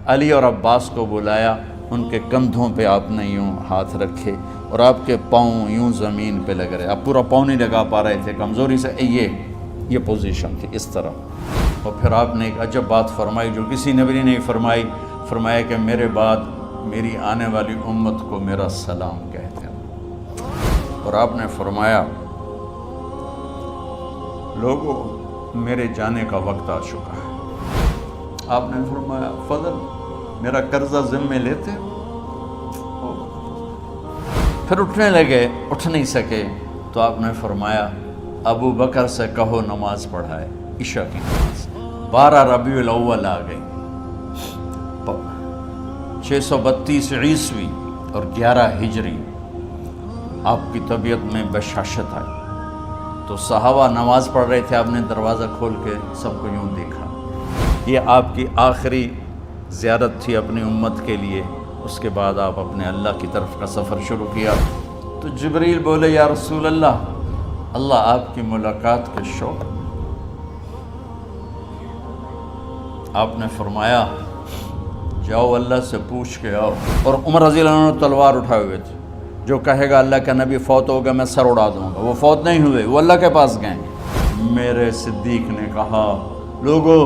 علی اور عباس کو بلایا، ان کے کندھوں پہ آپ نے یوں ہاتھ رکھے اور آپ کے پاؤں یوں زمین پہ لگ رہے، آپ پورا پاؤں نہیں لگا پا رہے تھے کمزوری سے، یہ پوزیشن تھی اس طرح۔ اور پھر آپ نے ایک عجب بات فرمائی جو کسی نبی نے نہیں فرمائی، فرمایا کہ میرے بعد میری آنے والی امت کو میرا سلام کہتے ہیں۔ اور آپ نے فرمایا لوگوں میرے جانے کا وقت آ چکا ہے۔ آپ نے فرمایا فضل میرا قرضہ ذمے لیتے ہو؟ پھر اٹھنے لگے، اٹھ نہیں سکے تو آپ نے فرمایا ابو بکر سے کہو نماز پڑھائے، عشاء کی نماز۔ 12 ربیع الاول آ گئی، 632 عیسوی اور 11 ہجری، آپ کی طبیعت میں بشاشت آئی تو صحابہ نماز پڑھ رہے تھے، آپ نے دروازہ کھول کے سب کو یوں دیکھا۔ یہ آپ کی آخری زیارت تھی اپنی امت کے لیے، اس کے بعد آپ اپنے اللہ کی طرف کا سفر شروع کیا۔ تو جبریل بولے یا رسول اللہ، اللہ آپ کی ملاقات کے شوق۔ آپ نے فرمایا جاؤ اللہ سے پوچھ کے آؤ۔ اور عمر رضی اللہ عنہ تلوار اٹھائے ہوئے تھے، جو کہے گا اللہ کا نبی فوت ہو گیا میں سر اڑا دوں گا، وہ فوت نہیں ہوئے، وہ اللہ کے پاس گئے۔ میرے صدیق نے کہا لوگو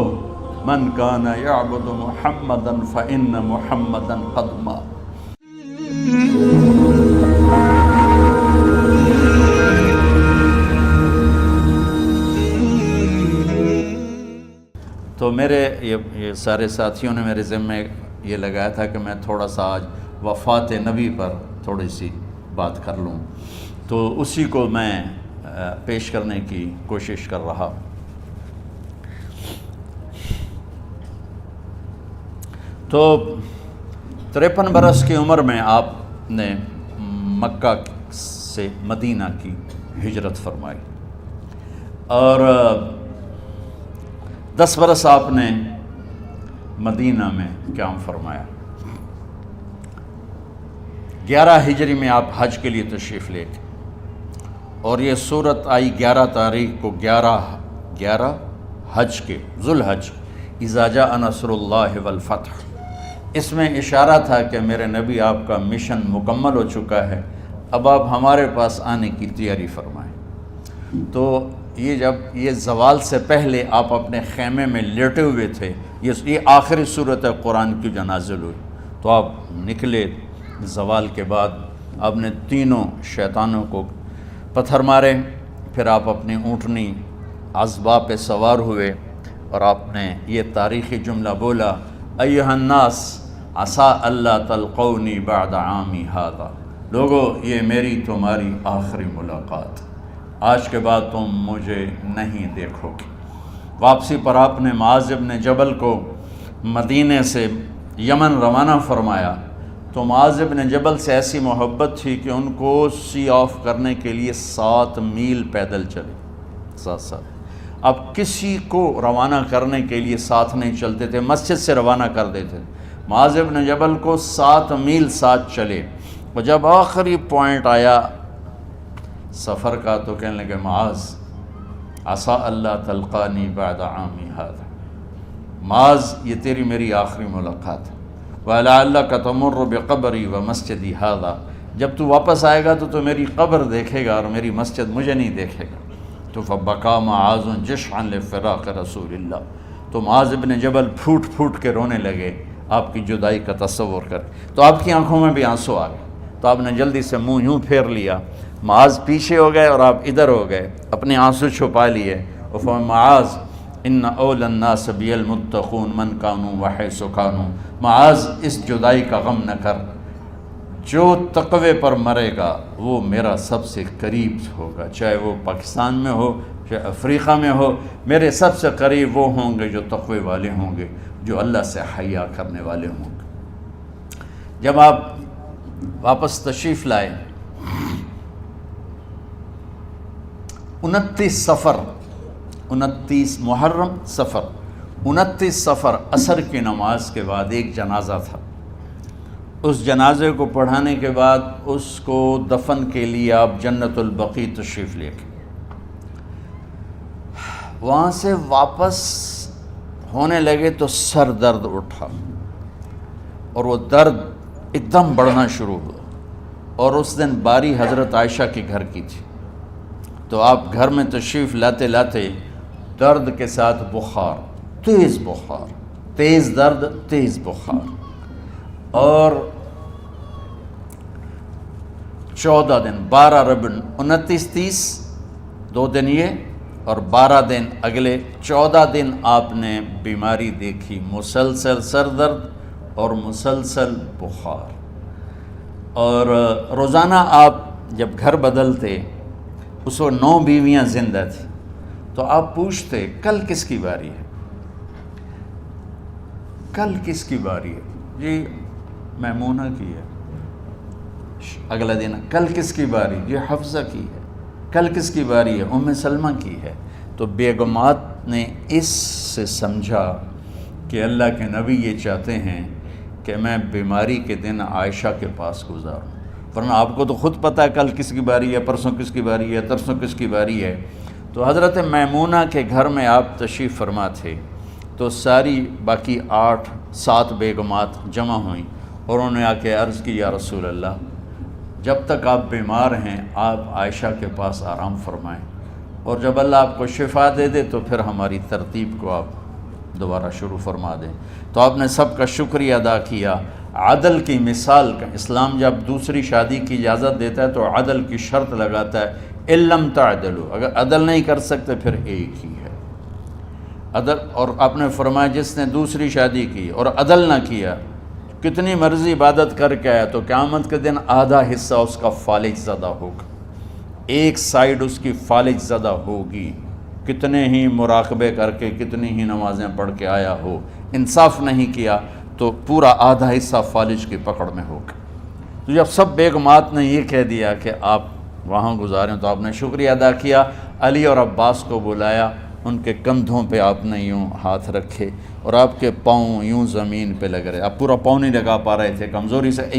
من کان یعبد محمدا فإن محمدا قد مات۔ تو میرے یہ سارے ساتھیوں نے میرے ذمے یہ لگایا تھا کہ میں تھوڑا سا آج وفات نبی پر تھوڑی سی بات کر لوں، تو اسی کو میں پیش کرنے کی کوشش کر رہا۔ تو 53 برس کی عمر میں آپ نے مکہ سے مدینہ کی ہجرت فرمائی، اور 10 برس آپ نے مدینہ میں قیام فرمایا۔ 11 ہجری میں آپ حج کے لیے تشریف لے گئے، اور یہ صورت آئی 11 تاریخ کو، 11 حج کے ذوالحج، اذا جاء نصر اللہ والفتح۔ اس میں اشارہ تھا کہ میرے نبی آپ کا مشن مکمل ہو چکا ہے، اب آپ ہمارے پاس آنے کی تیاری فرمائیں۔ تو یہ جب یہ زوال سے پہلے آپ اپنے خیمے میں لیٹے ہوئے تھے، یہ آخری صورت قرآن کی جو نازل ہوئی، تو آپ نکلے زوال کے بعد، آپ نے تینوں شیطانوں کو پتھر مارے، پھر آپ اپنی اونٹنی عذبہ پہ سوار ہوئے اور آپ نے یہ تاریخی جملہ بولا ایھا الناس عسیٰ اللہ تلقونی بعد عامی ھذا، لوگو یہ میری تمہاری آخری ملاقات، آج کے بعد تم مجھے نہیں دیکھو گے۔ واپسی پر آپ نے معاذ بن جبل کو مدینے سے یمن روانہ فرمایا، تو معاذ بن جبل سے ایسی محبت تھی کہ ان کو سی آف کرنے کے لیے 7 میل پیدل چلے، 7۔ اب کسی کو روانہ کرنے کے لیے ساتھ نہیں چلتے تھے، مسجد سے روانہ کر دیتے تھے، معاذ بن جبل کو 7 میل ساتھ چلے، اور جب آخری پوائنٹ آیا سفر کا تو کہنے لگے معاذ عسیٰ اللہ تلقانی بعد عامی ھذا، معاذ یہ تیری میری آخری ملاقات ہے، وَلَعَلَّكَ تَمُرُّ بِقَبْرِي وَمَسْجِدِي ھذا، جب تو واپس آئے گا تو میری قبر دیکھے گا اور میری مسجد مجھے نہیں دیکھے گا۔ تو فبکا معاذ جشعا لفراق رسول اللہ، تو معاذ بن جبل پھوٹ پھوٹ کے رونے لگے آپ کی جدائی کا تصور کر، تو آپ کی آنکھوں میں بھی آنسو آ گئے، تو آپ نے جلدی سے منہ یوں پھیر لیا، معاذ پیچھے ہو گئے اور آپ ادھر ہو گئے، اپنے آنسو چھپا لیے، اور فرمایا معاذ ان اولی الناس بی المتقون من کانوا وحیث کانوا، معاذ اس جدائی کا غم نہ کر، جو تقوی پر مرے گا وہ میرا سب سے قریب ہوگا، چاہے وہ پاکستان میں ہو چاہے افریقہ میں ہو، میرے سب سے قریب وہ ہوں گے جو تقوی والے ہوں گے، جو اللہ سے حیا کرنے والے ہوں گے۔ جب آپ واپس تشریف لائے 29 صفر، 29 محرم صفر، 29 صفر عصر کی نماز کے بعد ایک جنازہ تھا، اس جنازے کو پڑھانے کے بعد اس کو دفن کے لیے آپ جنت البقیع تشریف لے گئے۔ وہاں سے واپس ہونے لگے تو سر درد اٹھا، اور وہ درد ایک دم بڑھنا شروع ہوا، اور اس دن باری حضرت عائشہ کے گھر کی تھی، تو آپ گھر میں تشریف لاتے لاتے درد کے ساتھ بخار، تیز درد، تیز بخار، اور 14 دن 12 ربیع 29 30 2 دن یہ اور 12 دن اگلے 14 دن آپ نے بیماری دیکھی، مسلسل سر درد اور مسلسل بخار۔ اور روزانہ آپ جب گھر بدلتے، اس وقت 9 بیویاں زندہ تھیں، تو آپ پوچھتے کل کس کی باری ہے، کل کس کی باری ہے؟ جی میمونہ کی ہے۔ اگلا دن کل کس کی باری؟ جی حفصہ کی ہے۔ کل کس کی باری ہے؟ ام سلمہ کی ہے۔ تو بیگمات نے اس سے سمجھا کہ اللہ کے نبی یہ چاہتے ہیں کہ میں بیماری کے دن عائشہ کے پاس گزاروں، ورنہ آپ کو تو خود پتہ ہے کل کس کی باری ہے، پرسوں کس کی باری ہے، ترسوں کس کی باری ہے۔ تو حضرت میمونہ کے گھر میں آپ تشریف فرما تھے، تو ساری باقی 7 بیگمات جمع ہوئیں اور انہوں نے آ کے عرض کی، یا رسول اللہ، جب تک آپ بیمار ہیں آپ عائشہ کے پاس آرام فرمائیں، اور جب اللہ آپ کو شفا دے دے تو پھر ہماری ترتیب کو آپ دوبارہ شروع فرما دیں۔ تو آپ نے سب کا شکریہ ادا کیا۔ عدل کی مثال کا اسلام جب دوسری شادی کی اجازت دیتا ہے تو عدل کی شرط لگاتا ہے، اِلَّمْ تَعْدِلُوا، اگر عدل نہیں کر سکتے پھر ایک ہی ہے عدل۔ اور آپ نے فرمایا جس نے دوسری شادی کی اور عدل نہ کیا، کتنی مرضی عبادت کر کے آیا، تو قیامت کے دن آدھا حصہ اس کا فالج زدہ ہوگا، ایک سائیڈ اس کی فالج زدہ ہوگی، کتنے ہی مراقبے کر کے کتنی ہی نمازیں پڑھ کے آیا ہو، انصاف نہیں کیا تو پورا آدھا حصہ فالج کی پکڑ میں ہوگا۔ تو جب سب بیگمات نے یہ کہہ دیا کہ آپ وہاں گزاریں تو آپ نے شکریہ ادا کیا، علی اور عباس کو بلایا، ان کے کندھوں پہ آپ نے یوں ہاتھ رکھے اور آپ کے پاؤں یوں زمین پہ لگ رہے، آپ پورا پاؤں نہیں لگا پا رہے تھے کمزوری سے،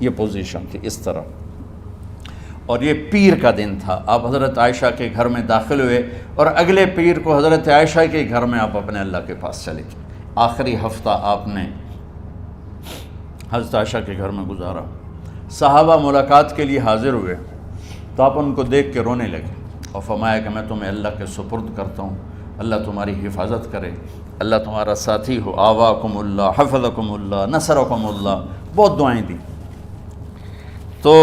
یہ پوزیشن تھی اس طرح۔ اور یہ پیر کا دن تھا، آپ حضرت عائشہ کے گھر میں داخل ہوئے اور اگلے پیر کو حضرت عائشہ کے گھر میں آپ اپنے اللہ کے پاس چلے گئے۔ آخری ہفتہ آپ نے حضرت عائشہ کے گھر میں گزارا۔ صحابہ ملاقات کے لیے حاضر ہوئے تو آپ ان کو دیکھ کے رونے لگے اور فرمایا کہ میں تمہیں اللہ کے سپرد کرتا ہوں، اللہ تمہاری حفاظت کرے، اللہ تمہارا ساتھی ہو، آواکم اللہ، حفظکم اللہ، نصرکم اللہ، بہت دعائیں دی۔ تو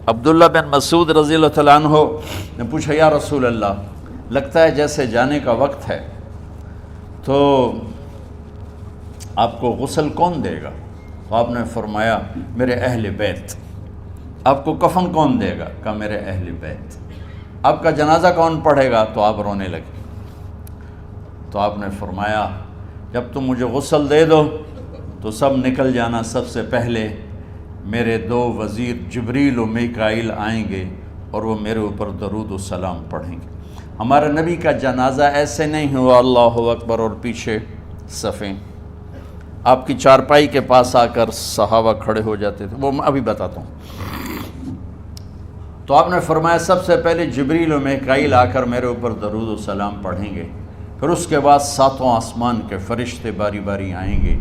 عبداللہ بن مسعود رضی اللہ تعالیٰ عنہ نے پوچھا، یا رسول اللہ، لگتا ہے جیسے جانے کا وقت ہے، تو آپ کو غسل کون دے گا؟ تو آپ نے فرمایا میرے اہل بیت۔ آپ کو کفن کون دے گا؟ کہا میرے اہل بیت۔ آپ کا جنازہ کون پڑھے گا؟ تو آپ رونے لگے۔ تو آپ نے فرمایا جب تم مجھے غسل دے دو تو سب نکل جانا، سب سے پہلے میرے 2 وزیر جبریل و میکائیل آئیں گے اور وہ میرے اوپر درود و سلام پڑھیں گے۔ ہمارے نبی کا جنازہ ایسے نہیں ہوا اللہ اکبر اور پیچھے صفیں، آپ کی چارپائی کے پاس آ کر صحابہ کھڑے ہو جاتے تھے، وہ میں ابھی بتاتا ہوں۔ تو آپ نے فرمایا سب سے پہلے جبریل و میکائیل آ کر میرے اوپر درود و سلام پڑھیں گے، پھر اس کے بعد 7 آسمان کے فرشتے باری باری آئیں گے۔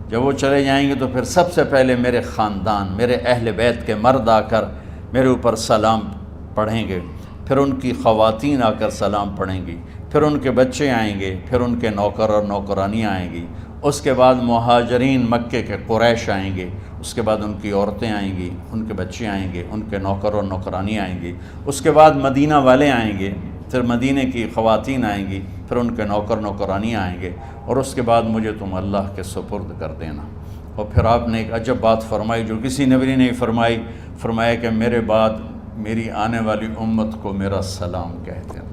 جب وہ چلے جائیں گے تو پھر سب سے پہلے میرے خاندان، میرے اہل بیت کے مرد آ کر میرے اوپر سلام پڑھیں گے، پھر ان کی خواتین آ کر سلام پڑھیں گی، پھر ان کے بچے آئیں گے، پھر ان کے نوکر اور نوکرانیاں آئیں گی، اس کے بعد مہاجرین مکے کے قریش آئیں گے، اس کے بعد ان کی عورتیں آئیں گی، ان کے بچے آئیں گے، ان کے نوکر اور نوکرانی آئیں گی، اس کے بعد مدینہ والے آئیں گے، پھر مدینے کی خواتین آئیں گی، پھر ان کے نوکر نوکرانی آئیں گے، اور اس کے بعد مجھے تم اللہ کے سپرد کر دینا۔ اور پھر آپ نے ایک عجب بات فرمائی جو کسی نبی نے نہیں فرمائی، فرمایا کہ میرے بعد میری آنے والی امت کو میرا سلام کہہ دینا،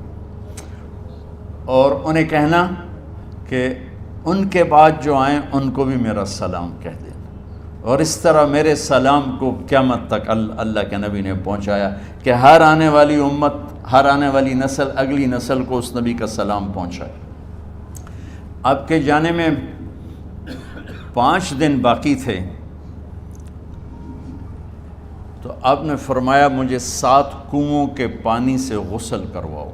اور انہیں کہنا کہ ان کے بعد جو آئیں ان کو بھی میرا سلام کہہ دینا۔ اور اس طرح میرے سلام کو قیامت تک اللہ کے نبی نے پہنچایا کہ ہر آنے والی امت، ہر آنے والی نسل، اگلی نسل کو اس نبی کا سلام پہنچائے۔ آپ کے جانے میں 5 دن باقی تھے تو آپ نے فرمایا مجھے 7 کنوؤں کے پانی سے غسل کرواؤ۔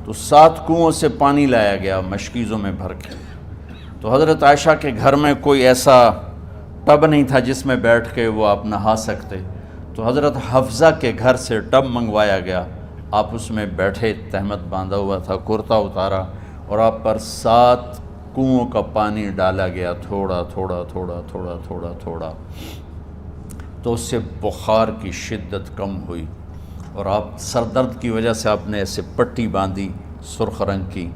تو 7 کنوؤں سے پانی لایا گیا مشکیزوں میں بھر کے، تو حضرت عائشہ کے گھر میں کوئی ایسا ٹب نہیں تھا جس میں بیٹھ کے وہ آپ نہا سکتے، تو حضرت حفصہ کے گھر سے ٹب منگوایا گیا، آپ اس میں بیٹھے، تہمت باندھا ہوا تھا، کرتا اتارا، اور آپ پر 7 کنوؤں کا پانی ڈالا گیا، تھوڑا تھوڑا تھوڑا تھوڑا تھوڑا تھوڑا، تو اس سے بخار کی شدت کم ہوئی، اور آپ سر درد کی وجہ سے آپ نے ایسے پٹی باندھی سرخ رنگ کی،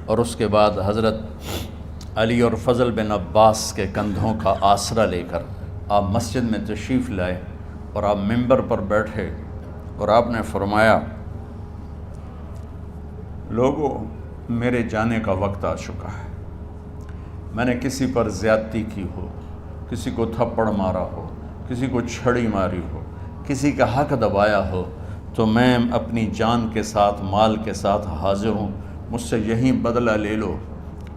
اور اس کے بعد حضرت علی اور فضل بن عباس کے کندھوں کا آسرا لے کر آپ مسجد میں تشریف لائے، اور آپ منبر پر بیٹھے، اور آپ نے فرمایا، لوگوں، میرے جانے کا وقت آ چکا ہے، میں نے کسی پر زیادتی کی ہو، کسی کو تھپڑ مارا ہو، کسی کو چھڑی ماری ہو، کسی کا حق دبایا ہو، تو میں اپنی جان کے ساتھ، مال کے ساتھ حاضر ہوں، مجھ سے یہیں بدلہ لے لو،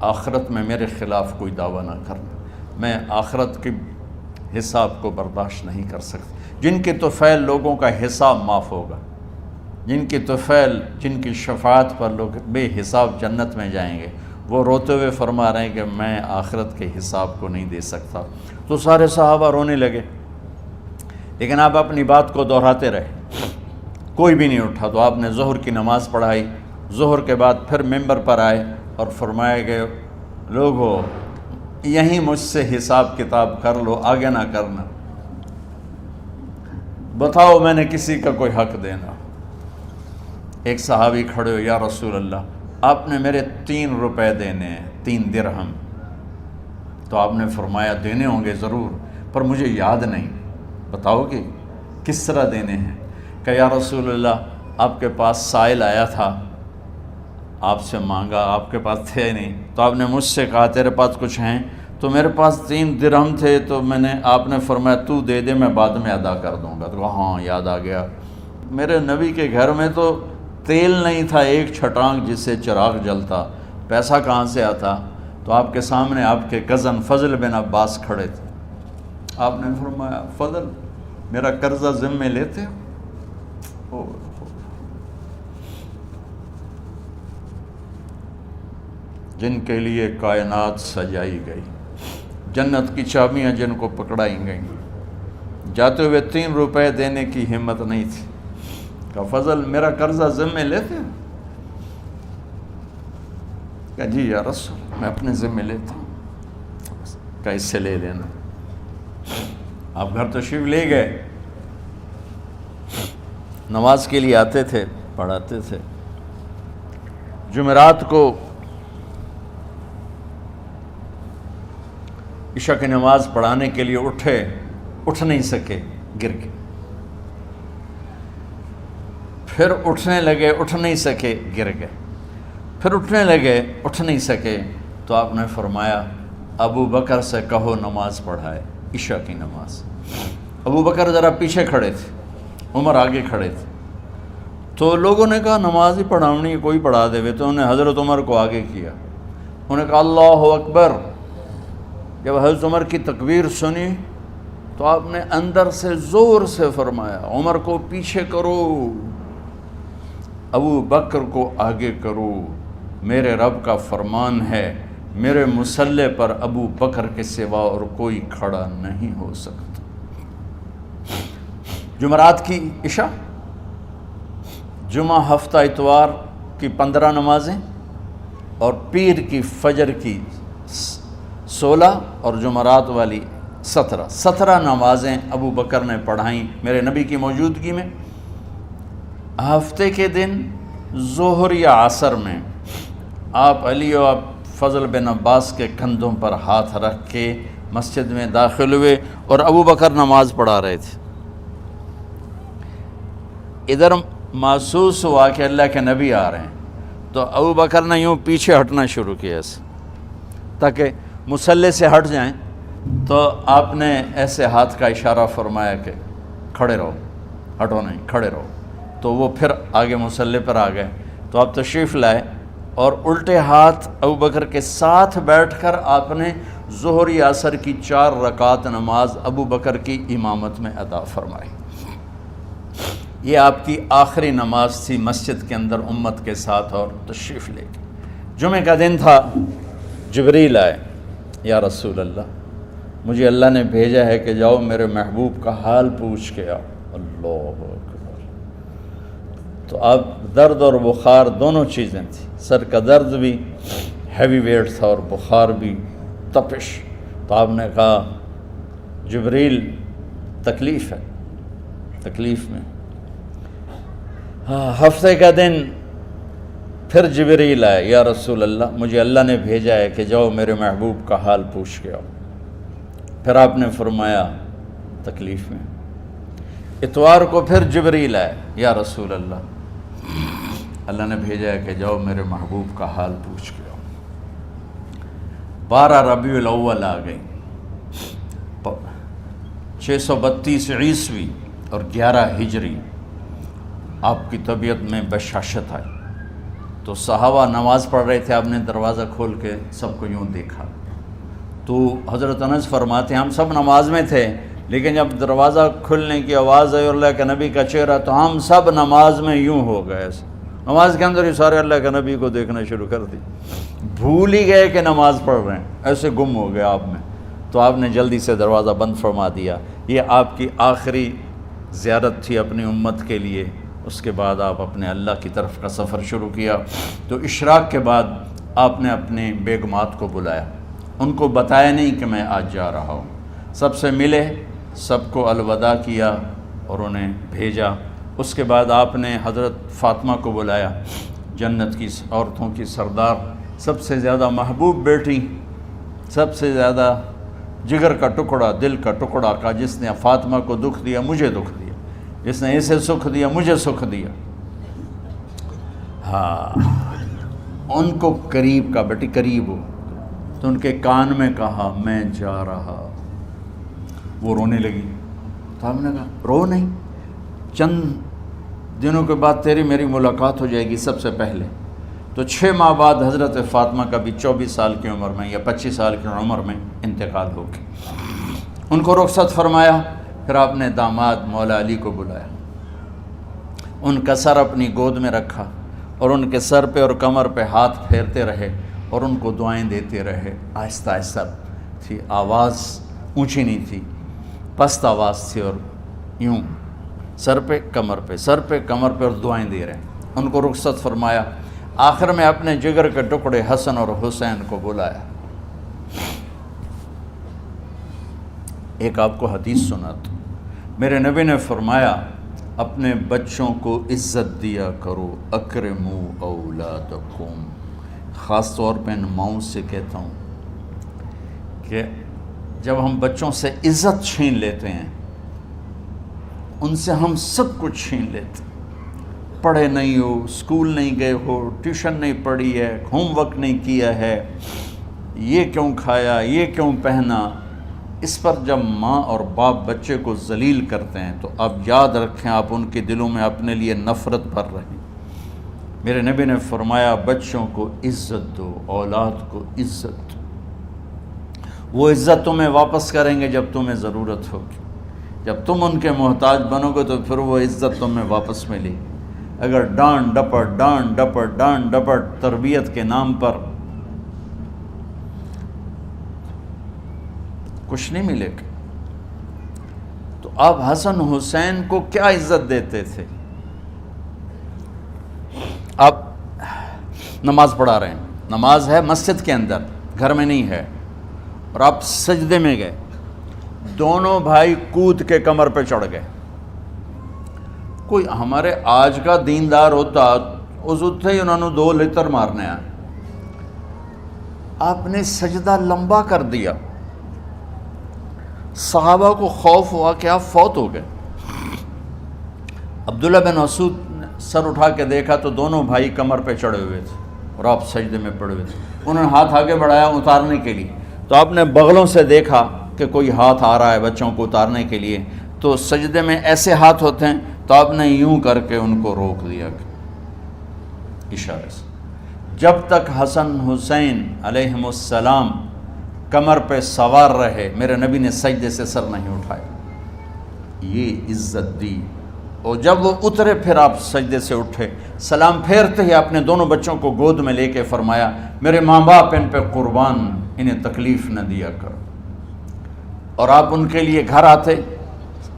آخرت میں میرے خلاف کوئی دعویٰ نہ کرنا، میں آخرت کے حساب کو برداشت نہیں کر سکتا۔ جن کے طفیل لوگوں کا حساب معاف ہوگا، جن کے طفیل، جن کی شفاعت پر لوگ بے حساب جنت میں جائیں گے، وہ روتے ہوئے فرما رہے ہیں کہ میں آخرت کے حساب کو نہیں دے سکتا۔ تو سارے صحابہ رونے لگے، لیکن آپ اپنی بات کو دہراتے رہے، کوئی بھی نہیں اٹھا۔ تو آپ نے ظہر کی نماز پڑھائی، ظہر کے بعد پھر ممبر پر آئے اور فرمایا کہ لوگو، یہیں مجھ سے حساب کتاب کر لو، آگے نہ کرنا، بتاؤ میں نے کسی کا کوئی حق دینا۔ ایک صحابی کھڑے ہو، یا رسول اللہ، آپ نے میرے 3 روپے دینے ہیں، 3 درہم۔ تو آپ نے فرمایا دینے ہوں گے ضرور، پر مجھے یاد نہیں، بتاؤ کہ کس طرح دینے ہیں؟ کہ یا رسول اللہ، آپ کے پاس سائل آیا تھا، آپ سے مانگا، آپ کے پاس تھے نہیں، تو آپ نے مجھ سے کہا تیرے پاس کچھ ہیں؟ تو میرے پاس 3 درہم تھے، تو آپ نے فرمایا تو دے دے، میں بعد میں ادا کر دوں گا۔ تو کہا ہاں یاد آ گیا، میرے نبی کے گھر میں تو تیل نہیں تھا ایک چھٹانگ جس سے چراغ جلتا، پیسہ کہاں سے آتا؟ تو آپ کے سامنے آپ کے کزن فضل بن عباس کھڑے تھے، آپ نے فرمایا فضل، میرا قرضہ ذمے لیتے ہو؟ جن کے لیے کائنات سجائی گئی، جنت کی چابیاں جن کو پکڑائی گئیں، جاتے ہوئے 3 روپے دینے کی ہمت نہیں تھی۔ کہا فضل، میرا قرضہ ذمے لیتے ہو؟ کہا جی یا رسول، میں اپنے ذمے لیتا ہوں۔ کہا اس سے لے لینا۔ آپ گھر تشریف لے گئے، نماز کے لیے آتے تھے، پڑھاتے تھے۔ جمعرات کو عشاء کی نماز پڑھانے کے لیے اٹھ نہیں سکے، گر گئے، پھر اٹھنے لگے، اٹھ نہیں سکے، گر گئے، پھر اٹھنے لگے، اٹھ نہیں سکے، تو آپ نے فرمایا ابو بکر سے کہو نماز پڑھائے، عشاء کی نماز۔ ابو بکر ذرا پیچھے کھڑے تھے، عمر آگے کھڑے تھے، تو لوگوں نے کہا نماز ہی پڑھاونی ہے، کوئی پڑھا دے، تو انہوں نے حضرت عمر کو آگے کیا، انہوں نے کہا اللہ اکبر۔ جب حضرت عمر کی تکبیر سنی تو آپ نے اندر سے زور سے فرمایا عمر کو پیچھے کرو، ابو بکر کو آگے کرو، میرے رب کا فرمان ہے، میرے مصلی پر ابو بکر کے سوا اور کوئی کھڑا نہیں ہو سکتا۔ جمعرات کی عشاء، جمعہ ہفتہ اتوار کی 15 نمازیں، اور پیر کی فجر کی 16 اور جمعرات والی 17 نمازیں ابو بکر نے پڑھائیں میرے نبی کی موجودگی میں۔ ہفتے کے دن ظہر یا عصر میں آپ علی و فضل بن عباس کے کندھوں پر ہاتھ رکھ کے مسجد میں داخل ہوئے اور ابو بکر نماز پڑھا رہے تھے۔ ادھر محسوس ہوا کہ اللہ کے نبی آ رہے ہیں، تو ابو بکر نے یوں پیچھے ہٹنا شروع کیا ایسے تاکہ مصلی سے ہٹ جائیں، تو آپ نے ایسے ہاتھ کا اشارہ فرمایا کہ کھڑے رہو، ہٹو نہیں، کھڑے رہو، تو وہ پھر آگے مصلی پر آ گئے۔ تو آپ تشریف لائے اور الٹے ہاتھ ابو بکر کے ساتھ بیٹھ کر آپ نے ظہر یا عصر کی 4 رکعت نماز ابو بکر کی امامت میں ادا فرمائی۔ یہ آپ کی آخری نماز تھی مسجد کے اندر امت کے ساتھ، اور تشریف لے گئے۔ جمعہ کا دن تھا، جبریل آئے یا رسول اللہ مجھے اللہ نے بھیجا ہے کہ جاؤ میرے محبوب کا حال پوچھ کے آؤ۔ اللہ اکبر۔ تو اب درد اور بخار دونوں چیزیں تھیں، سر کا درد بھی ہیوی ویٹ تھا اور بخار بھی تپش۔ تو آپ نے کہا جبریل تکلیف ہے، تکلیف میں۔ ہفتے کا دن پھر جبریل آئے، یا رسول اللہ مجھے اللہ نے بھیجا ہے کہ جاؤ میرے محبوب کا حال پوچھ کے آؤ۔ پھر آپ نے فرمایا تکلیف میں۔ اتوار کو پھر جبریل آئے، یا رسول اللہ نے بھیجا ہے کہ جاؤ میرے محبوب کا حال پوچھ کے آؤ۔ 12 ربیع الاول آ گئی، 632 عیسوی اور 11 ہجری، آپ کی طبیعت میں بشاشت آئی۔ تو صحابہ نماز پڑھ رہے تھے، آپ نے دروازہ کھول کے سب کو یوں دیکھا۔ تو حضرت انس فرماتے ہیں ہم سب نماز میں تھے، لیکن جب دروازہ کھلنے کی آواز آئی اور اللہ کے نبی کا چہرہ، تو ہم سب نماز میں یوں ہو گئے، نماز کے اندر ہی سارے اللہ کے نبی کو دیکھنا شروع کر دی، بھول ہی گئے کہ نماز پڑھ رہے ہیں، ایسے گم ہو گئے آپ میں۔ تو آپ نے جلدی سے دروازہ بند فرما دیا۔ یہ آپ کی آخری زیارت تھی اپنی امت کے لیے۔ اس کے بعد آپ اپنے اللہ کی طرف کا سفر شروع کیا۔ تو اشراق کے بعد آپ نے اپنے بیگمات کو بلایا، ان کو بتایا نہیں کہ میں آج جا رہا ہوں، سب سے ملے، سب کو الوداع کیا اور انہیں بھیجا۔ اس کے بعد آپ نے حضرت فاطمہ کو بلایا، جنت کی عورتوں کی سردار، سب سے زیادہ محبوب بیٹی، سب سے زیادہ جگر کا ٹکڑا، دل کا ٹکڑا کا، جس نے فاطمہ کو دکھ دیا مجھے دکھ دیا، جس نے اسے سکھ دیا مجھے سکھ دیا۔ ہاں، ان کو قریب کا، بیٹی قریب ہو، تو ان کے کان میں کہا میں جا رہا۔ وہ رونے لگی، تو ہم نے کہا رو نہیں، چند دنوں کے بعد تیری میری ملاقات ہو جائے گی سب سے پہلے۔ تو 6 ماہ بعد حضرت فاطمہ کا بھی 24 سال کی عمر میں یا 25 سال کی عمر میں انتقال ہو گیا۔ ان کو رخصت فرمایا۔ پھر آپ نے داماد مولا علی کو بلایا، ان کا سر اپنی گود میں رکھا اور ان کے سر پہ اور کمر پہ ہاتھ پھیرتے رہے اور ان کو دعائیں دیتے رہے۔ آہستہ آہستہ تھی، آواز اونچی نہیں تھی، پست آواز تھی، اور یوں سر پہ کمر پہ، سر پہ کمر پہ، اور دعائیں دے رہے۔ ان کو رخصت فرمایا۔ آخر میں اپنے جگر کے ٹکڑے حسن اور حسین کو بلایا۔ ایک آپ کو حدیث سناتا، میرے نبی نے فرمایا اپنے بچوں کو عزت دیا کرو، اکرموا اولادکم۔ خاص طور پہ ان ماؤں سے کہتا ہوں کہ جب ہم بچوں سے عزت چھین لیتے ہیں، ان سے ہم سب کچھ چھین لیتے ہیں۔ پڑھے نہیں ہو، اسکول نہیں گئے ہو، ٹیوشن نہیں پڑھی ہے، ہوم ورک نہیں کیا ہے، یہ کیوں کھایا، یہ کیوں پہنا، اس پر جب ماں اور باپ بچے کو ذلیل کرتے ہیں تو اب یاد رکھیں آپ ان کے دلوں میں اپنے لیے نفرت بھر رہے ہیں۔ میرے نبی نے فرمایا بچوں کو عزت دو، اولاد کو عزت دو۔ وہ عزت تمہیں واپس کریں گے جب تمہیں ضرورت ہوگی، جب تم ان کے محتاج بنو گے تو پھر وہ عزت تمہیں واپس ملے گی۔ اگر ڈانٹ ڈپٹ تربیت کے نام پر کچھ نہیں ملے گا۔ تو آپ حسن حسین کو کیا عزت دیتے تھے؟ آپ نماز پڑھا رہے ہیں، نماز ہے مسجد کے اندر، گھر میں نہیں ہے، اور آپ سجدے میں گئے، دونوں بھائی کود کے کمر پہ چڑھ گئے۔ کوئی ہمارے آج کا دیندار ہوتا اس اتھے ہی انہوں نے 2 لتر مارنے آئے، آپ نے سجدہ لمبا کر دیا۔ صحابہ کو خوف ہوا کہ آپ فوت ہو گئے۔ عبداللہ بن مسعود نے سر اٹھا کے دیکھا تو دونوں بھائی کمر پہ چڑھے ہوئے تھے اور آپ سجدے میں پڑے ہوئے تھے۔ انہوں نے ہاتھ آگے بڑھایا اتارنے کے لیے، تو آپ نے بغلوں سے دیکھا کہ کوئی ہاتھ آ رہا ہے بچوں کو اتارنے کے لیے، تو سجدے میں ایسے ہاتھ ہوتے ہیں، تو آپ نے یوں کر کے ان کو روک دیا اشارے سے۔ جب تک حسن حسین علیہم السلام کمر پہ سوار رہے میرے نبی نے سجدے سے سر نہیں اٹھایا، یہ عزت دی۔ اور جب وہ اترے پھر آپ سجدے سے اٹھے، سلام پھیرتے ہی آپ نے دونوں بچوں کو گود میں لے کے فرمایا میرے ماں باپ ان پہ قربان، انہیں تکلیف نہ دیا کرو۔ اور آپ ان کے لیے گھر آتے،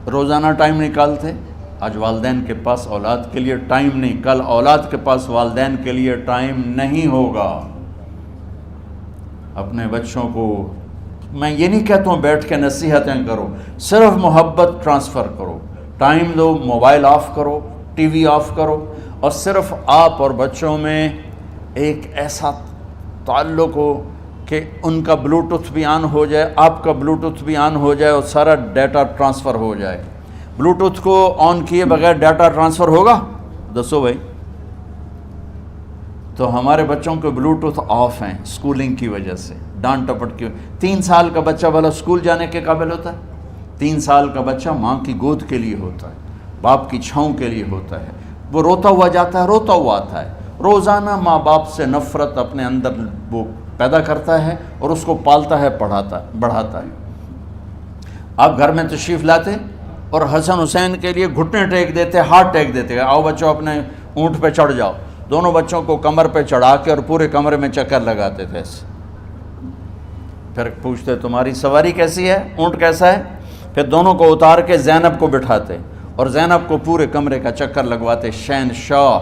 روزانہ ٹائم نکالتے۔ آج والدین کے پاس اولاد کے لیے ٹائم نہیں، کل اولاد کے پاس والدین کے لیے ٹائم نہیں ہوگا۔ اپنے بچوں کو میں یہ نہیں کہتا ہوں بیٹھ کے نصیحتیں کرو، صرف محبت ٹرانسفر کرو، ٹائم دو، موبائل آف کرو، ٹی وی آف کرو، اور صرف آپ اور بچوں میں ایک ایسا تعلق ہو کہ ان کا بلوٹوتھ بھی آن ہو جائے، آپ کا بلوٹوتھ بھی آن ہو جائے، اور سارا ڈیٹا ٹرانسفر ہو جائے۔ بلوٹوتھ کو آن کیے بغیر ڈیٹا ٹرانسفر ہوگا؟ دسو بھائی۔ تو ہمارے بچوں کے بلوٹوتھ آف ہیں سکولنگ کی وجہ سے، ڈانٹ ٹپٹ کی۔ 3 سال کا بچہ بھلا سکول جانے کے قابل ہوتا ہے؟ 3 سال کا بچہ ماں کی گود کے لیے ہوتا ہے، باپ کی چھاؤں کے لیے ہوتا ہے، وہ روتا ہوا جاتا ہے، روتا ہوا آتا ہے، روزانہ ماں باپ سے نفرت اپنے اندر وہ پیدا کرتا ہے اور اس کو پالتا ہے، بڑھاتا ہے۔ آپ گھر میں تشریف لاتے اور حسن حسین کے لیے گھٹنے ٹیک دیتے، ہاتھ ٹیک دیتے، آؤ بچوں اپنے اونٹ پہ چڑھ جاؤ، دونوں بچوں کو کمر پہ چڑھا کے اور پورے کمرے میں چکر لگاتے تھے ایسے۔ پھر پوچھتے تمہاری سواری کیسی ہے، اونٹ کیسا ہے؟ پھر دونوں کو اتار کے زینب کو بٹھاتے اور زینب کو پورے کمرے کا چکر لگواتے۔ شہنشاہ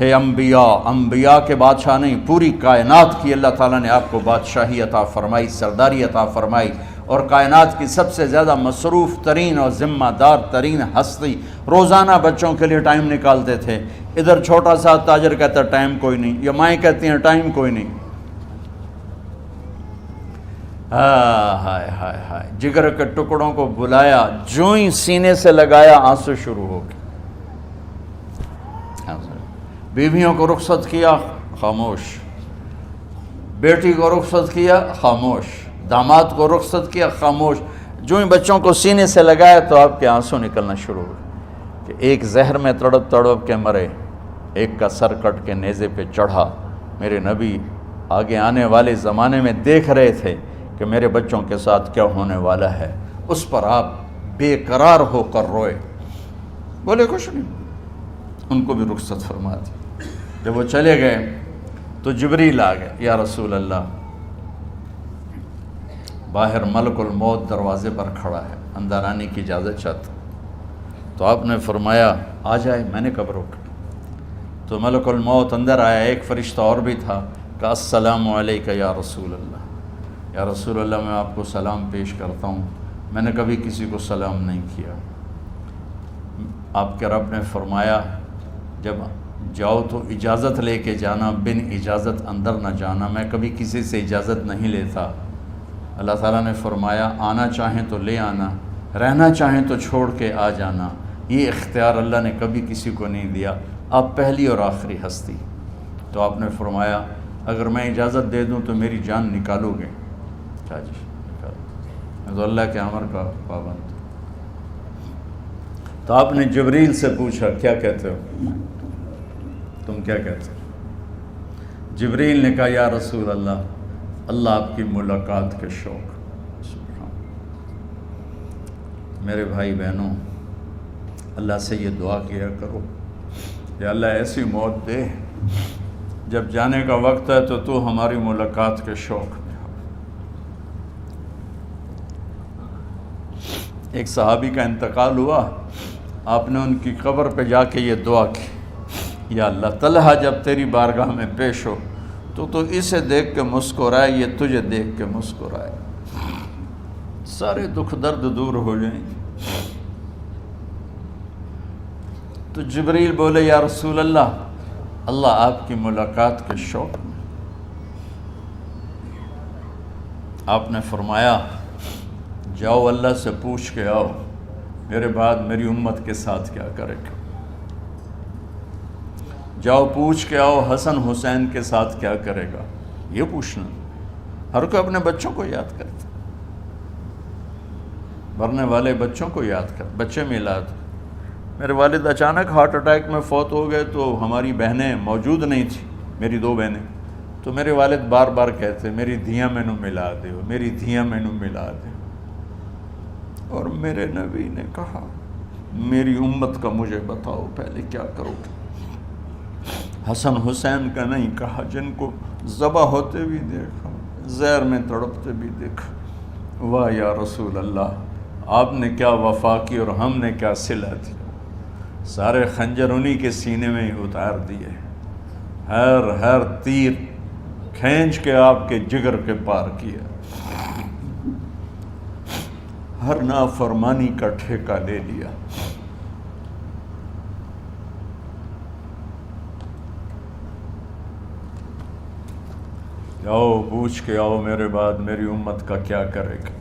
ہے انبیاء، انبیاء کے بادشاہ نہیں، پوری کائنات کی اللہ تعالیٰ نے آپ کو بادشاہی عطا فرمائی، سرداری عطا فرمائی، اور کائنات کی سب سے زیادہ مصروف ترین اور ذمہ دار ترین ہستی روزانہ بچوں کے لیے ٹائم نکالتے تھے۔ ادھر چھوٹا سا تاجر کہتا ہے ٹائم کوئی نہیں، یا مائیں کہتی ہیں ٹائم کوئی نہیں۔ ہائے ہائے ہائے، جگر کے ٹکڑوں کو بلایا، جو ہی سینے سے لگایا آنسو شروع ہو گئے۔ بیویوں کو رخصت کیا، خاموش۔ بیٹی کو رخصت کیا، خاموش۔ داماد کو رخصت کیا، خاموش۔ جو ہی بچوں کو سینے سے لگایا تو آپ کے آنسو نکلنا شروع ہوئے کہ ایک زہر میں تڑپ تڑپ کے مرے، ایک کا سر کٹ کے نیزے پہ چڑھا۔ میرے نبی آگے آنے والے زمانے میں دیکھ رہے تھے کہ میرے بچوں کے ساتھ کیا ہونے والا ہے، اس پر آپ بے قرار ہو کر روئے، بولے کچھ نہیں، ان کو بھی رخصت فرما دی۔ جب وہ چلے گئے تو جبریل آ گئے، یا رسول اللہ، باہر ملک الموت دروازے پر کھڑا ہے، اندر آنے کی اجازت چاہتا۔ تو آپ نے فرمایا آ جائے، میں نے کب روکا؟ تو ملک الموت اندر آیا، ایک فرشتہ اور بھی تھا، کہا السلام علیکہ یا رسول اللہ، یا رسول اللہ میں آپ کو سلام پیش کرتا ہوں، میں نے کبھی کسی کو سلام نہیں کیا۔ آپ کے رب نے فرمایا جب جاؤ تو اجازت لے کے جانا، بن اجازت اندر نہ جانا، میں کبھی کسی سے اجازت نہیں لیتا۔ اللہ تعالیٰ نے فرمایا آنا چاہیں تو لے آنا، رہنا چاہیں تو چھوڑ کے آ جانا، یہ اختیار اللہ نے کبھی کسی کو نہیں دیا، آپ پہلی اور آخری ہستی۔ تو آپ نے فرمایا اگر میں اجازت دے دوں تو میری جان نکالو گے؟ کیا جی نکالو، میں تو اللہ کے امر کا پابند ہوں۔ تو آپ نے جبریل سے پوچھا کیا کہتے ہو، تم کیا کہتے ہو؟ جبریل نے کہا یا رسول اللہ، اللہ آپ کی ملاقات کے شوق۔ سبحان میرے بھائی بہنوں، اللہ سے یہ دعا کیا کرو کہ اللہ ایسی موت دے جب جانے کا وقت ہے تو ہماری ملاقات کے شوق میں ہو۔ ایک صحابی کا انتقال ہوا، آپ نے ان کی قبر پہ جا کے یہ دعا کی، یا اللہ طلحہ جب تیری بارگاہ میں پیش ہو تو اسے دیکھ کے مسکرائے، یہ تجھے دیکھ کے مسکرائے، سارے دکھ درد دور ہو جائیں۔ تو جبریل بولے یا رسول اللہ، اللہ آپ کی ملاقات کے شوق میں۔ آپ نے فرمایا جاؤ اللہ سے پوچھ کے آؤ میرے بعد میری امت کے ساتھ کیا کرے گا، جاؤ پوچھ کے آؤ حسن حسین کے ساتھ کیا کرے گا۔ یہ پوچھنا، ہر کوئی اپنے بچوں کو یاد کرتا، مرنے والے بچوں کو یاد کر، بچے میلاد۔ میرے والد اچانک ہارٹ اٹیک میں فوت ہو گئے تو ہماری بہنیں موجود نہیں تھیں، میری 2 بہنیں، تو میرے والد بار بار کہتے میری دھیاں مینوں ملا دیو، میری دھیاں مینوں ملا دیو۔ اور میرے نبی نے کہا میری امت کا مجھے بتاؤ پہلے کیا کرو گے؟ حسن حسین کا نہیں کہا، جن کو ذبح ہوتے بھی دیکھا، زہر میں تڑپتے بھی دیکھا۔ واہ یا رسول اللہ، آپ نے کیا وفا کی اور ہم نے کیا صلہ دی، سارے خنجر انہی کے سینے میں ہی اتار دیے، ہر تیر کھینچ کے آپ کے جگر کے پار کیا، ہر نافرمانی کا ٹھیکہ لے لیا۔ جاؤ پوچھ کے آؤ میرے بعد میری امت کا کیا کرے گا۔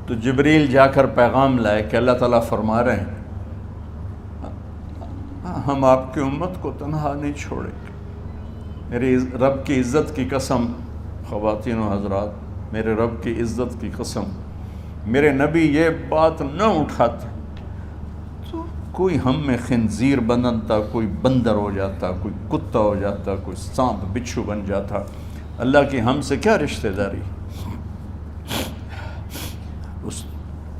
تو جبریل جا کر پیغام لائے کہ اللہ تعالیٰ فرما رہے ہیں ہم آپ کی امت کو تنہا نہیں چھوڑیں گے۔ میرے رب کی عزت کی قسم، خواتین و حضرات، میرے رب کی عزت کی قسم، میرے نبی یہ بات نہ اٹھاتے تو کوئی ہم میں خنزیر بنتا، کوئی بندر ہو جاتا، کوئی کتا ہو جاتا، کوئی سانپ بچھو بن جاتا۔ اللہ کی ہم سے کیا رشتہ داری؟ اس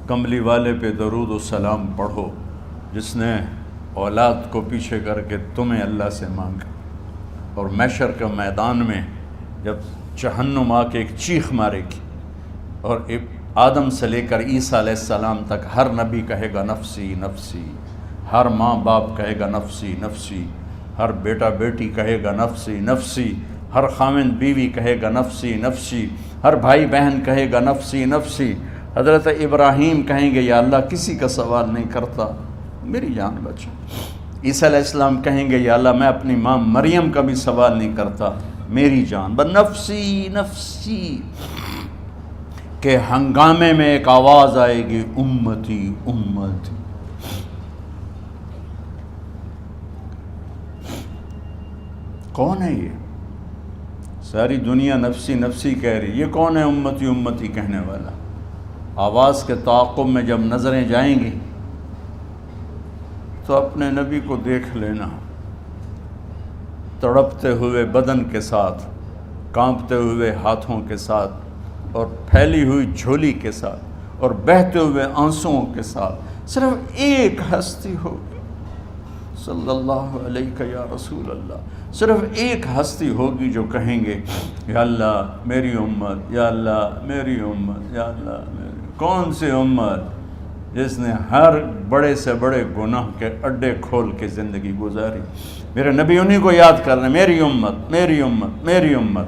کملی والے پہ درود و سلام پڑھو جس نے اولاد کو پیچھے کر کے تمہیں اللہ سے مانگا، اور محشر کے میدان میں جب جہنم آ کے ایک چیخ مارے گی اور آدم سے لے کر عیسیٰ علیہ السلام تک ہر نبی کہے گا نفسی نفسی، ہر ماں باپ کہے گا نفسی نفسی، ہر بیٹا بیٹی کہے گا نفسی نفسی، ہر خاوند بیوی کہے گا نفسی نفسی، ہر بھائی بہن کہے گا نفسی نفسی۔ حضرت ابراہیم کہیں گے یا اللہ کسی کا سوال نہیں کرتا، میری جان بچا۔ عیسیٰ علیہ السلام کہیں گے یا اللہ میں اپنی ماں مریم کا بھی سوال نہیں کرتا، میری جان بس نفسی نفسی۔ کہ ہنگامے میں ایک آواز آئے گی امتی امتی۔ کون ہے یہ؟ ساری دنیا نفسی نفسی کہہ رہی، یہ کون ہے امتی امتی کہنے والا؟ آواز کے تعاقب میں جب نظریں جائیں گی تو اپنے نبی کو دیکھ لینا، تڑپتے ہوئے بدن کے ساتھ، کانپتے ہوئے ہاتھوں کے ساتھ، اور پھیلی ہوئی جھولی کے ساتھ، اور بہتے ہوئے آنسوؤں کے ساتھ۔ صرف ایک ہستی ہوگی، صلی اللہ علیہ یا رسول اللہ، صرف ایک ہستی ہوگی جو کہیں گے یا اللہ میری امت، یا اللہ میری امت، یا اللہ میری۔ کون سی امت؟ جس نے ہر بڑے سے بڑے گناہ کے اڈے کھول کے زندگی گزاری۔ میرے نبی انہی کو یاد کر رہے ہیں، میری امت میری امت میری امت۔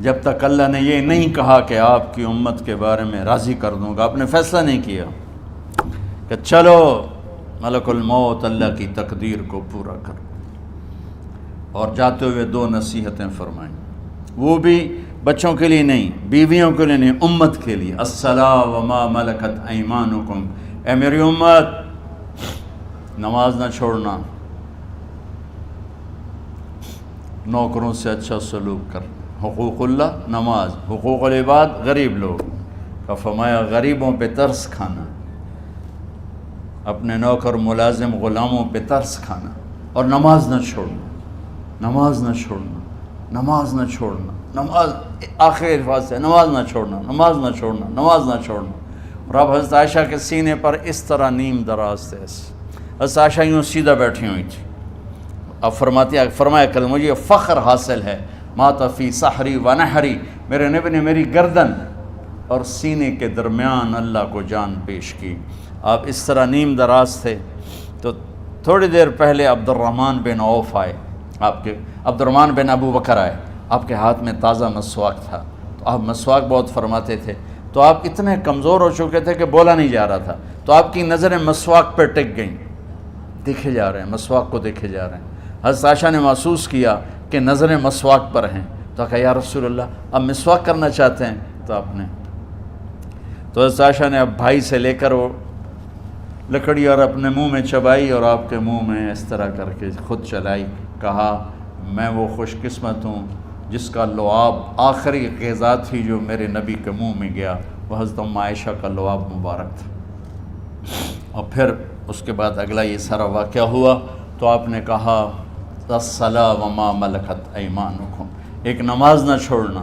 جب تک اللہ نے یہ نہیں کہا کہ آپ کی امت کے بارے میں راضی کر دوں گا، آپ نے فیصلہ نہیں کیا کہ چلو ملک الموت اللہ کی تقدیر کو پورا کر، اور جاتے ہوئے 2 نصیحتیں فرمائیں، وہ بھی بچوں کے لیے نہیں، بیویوں کے لیے نہیں، امت کے لیے۔ الصلاۃ وما ملکت ایمانکم، اے میری امت نماز نہ چھوڑنا، نوکروں سے اچھا سلوک کر، حقوق اللہ نماز، حقوق العباد غریب لوگ کا فرمایا غریبوں پہ ترس کھانا، اپنے نوکر ملازم غلاموں پہ ترس کھانا، اور نماز نہ چھوڑنا، نماز نہ چھوڑنا، نماز نہ چھوڑنا، نماز آخری الفاظ سے نماز نہ چھوڑنا، نماز نہ چھوڑنا، نماز نہ چھوڑنا۔ اور اب حضرت عائشہ کے سینے پر اس طرح نیم دراز تھے، حضرت عائشہ یوں سیدھا بیٹھی ہوئی تھی۔ اب فرمایا کریں مجھے فخر حاصل ہے، مات فی سحری و نحری، میرے نبی نے میری گردن اور سینے کے درمیان اللہ کو جان پیش کی۔ آپ اس طرح نیم دراز تھے تو تھوڑی دیر پہلے عبد الرحمن بن عوف آئے، عبد الرحمن بن ابو بکر آئے، آپ کے ہاتھ میں تازہ مسواک تھا، تو آپ مسواک بہت فرماتے تھے، تو آپ اتنے کمزور ہو چکے تھے کہ بولا نہیں جا رہا تھا، تو آپ کی نظریں مسواک پہ ٹک گئیں، دیکھے جا رہے ہیں، مسواک کو دیکھے جا رہے ہیں۔ حضرت عائشہ نے محسوس کیا کہ نظریں مسواک پر ہیں، تو کہا یا رسول اللہ اب مسواک کرنا چاہتے ہیں، تو آپ نے تو حضرت عائشہ نے اب بھائی سے لے کر وہ لکڑی اور اپنے منہ میں چبائی، اور آپ کے منہ میں اس طرح کر کے خود چلائی، کہا میں وہ خوش قسمت ہوں جس کا لعاب آخری غذا تھی جو میرے نبی کے منہ میں گیا، وہ حضرت ام عائشہ کا لعاب مبارک تھا۔ اور پھر اس کے بعد اگلا یہ سارا واقعہ ہوا، تو آپ نے کہا الصلاۃ وما ملکت ایمانکم، ایک نماز نہ چھوڑنا،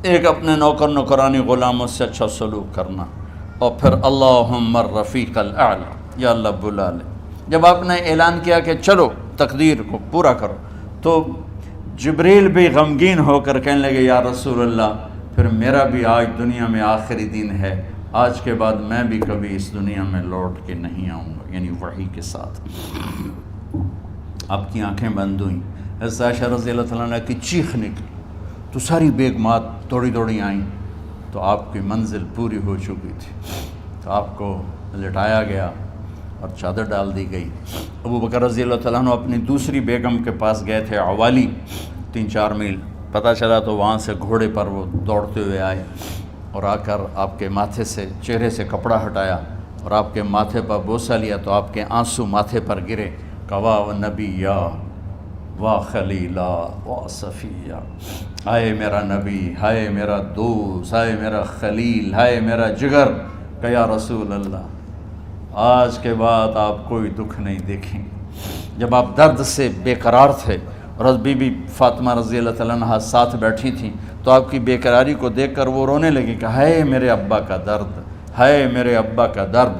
ایک اپنے نوکر نوکرانی غلاموں سے اچھا سلوک کرنا، اور پھر اللہم الرفیق الاعلی، یا اللہ بلا لے۔ جب آپ نے اعلان کیا کہ چلو تقدیر کو پورا کرو۔ تو جبریل بھی غمگین ہو کر کہنے لگے یا رسول اللہ پھر میرا بھی آج دنیا میں آخری دن ہے، آج کے بعد میں بھی کبھی اس دنیا میں لوٹ کے نہیں آؤں گا، یعنی وحی کے ساتھ۔ آپ کی آنکھیں بند ہوئیں، حضرت عائشہ رضی اللہ تعالیٰ عنہ کی چیخ نکلی تو ساری بیگمات دوڑی آئیں، تو آپ کی منزل پوری ہو چکی تھی، تو آپ کو لٹایا گیا اور چادر ڈال دی گئی۔ ابو بکر رضی اللہ تعالیٰ عنہ اپنی دوسری بیگم کے پاس گئے تھے عوالی، 3-4 میل، پتہ چلا تو وہاں سے گھوڑے پر وہ دوڑتے ہوئے آئے اور آ کر آپ کے ماتھے سے چہرے سے کپڑا ہٹایا اور آپ کے ماتھے پر بوسہ لیا تو آپ کے آنسو ماتھے پر گرے، کہ واہ نبیّا واہ خلیلا واہ صفیہ، ہائے میرا نبی، ہائے میرا دوست، ہائے میرا خلیل، ہائے میرا جگر، کہ یا رسول اللہ آج کے بعد آپ کوئی دکھ نہیں دیکھیں گے۔ جب آپ درد سے بے قرار تھے اور بی بی فاطمہ رضی اللہ تعالیٰ عنہ ساتھ بیٹھی تھیں تو آپ کی بے قراری کو دیکھ کر وہ رونے لگی کہ ہائے میرے ابا کا درد، ہائے میرے ابا کا درد۔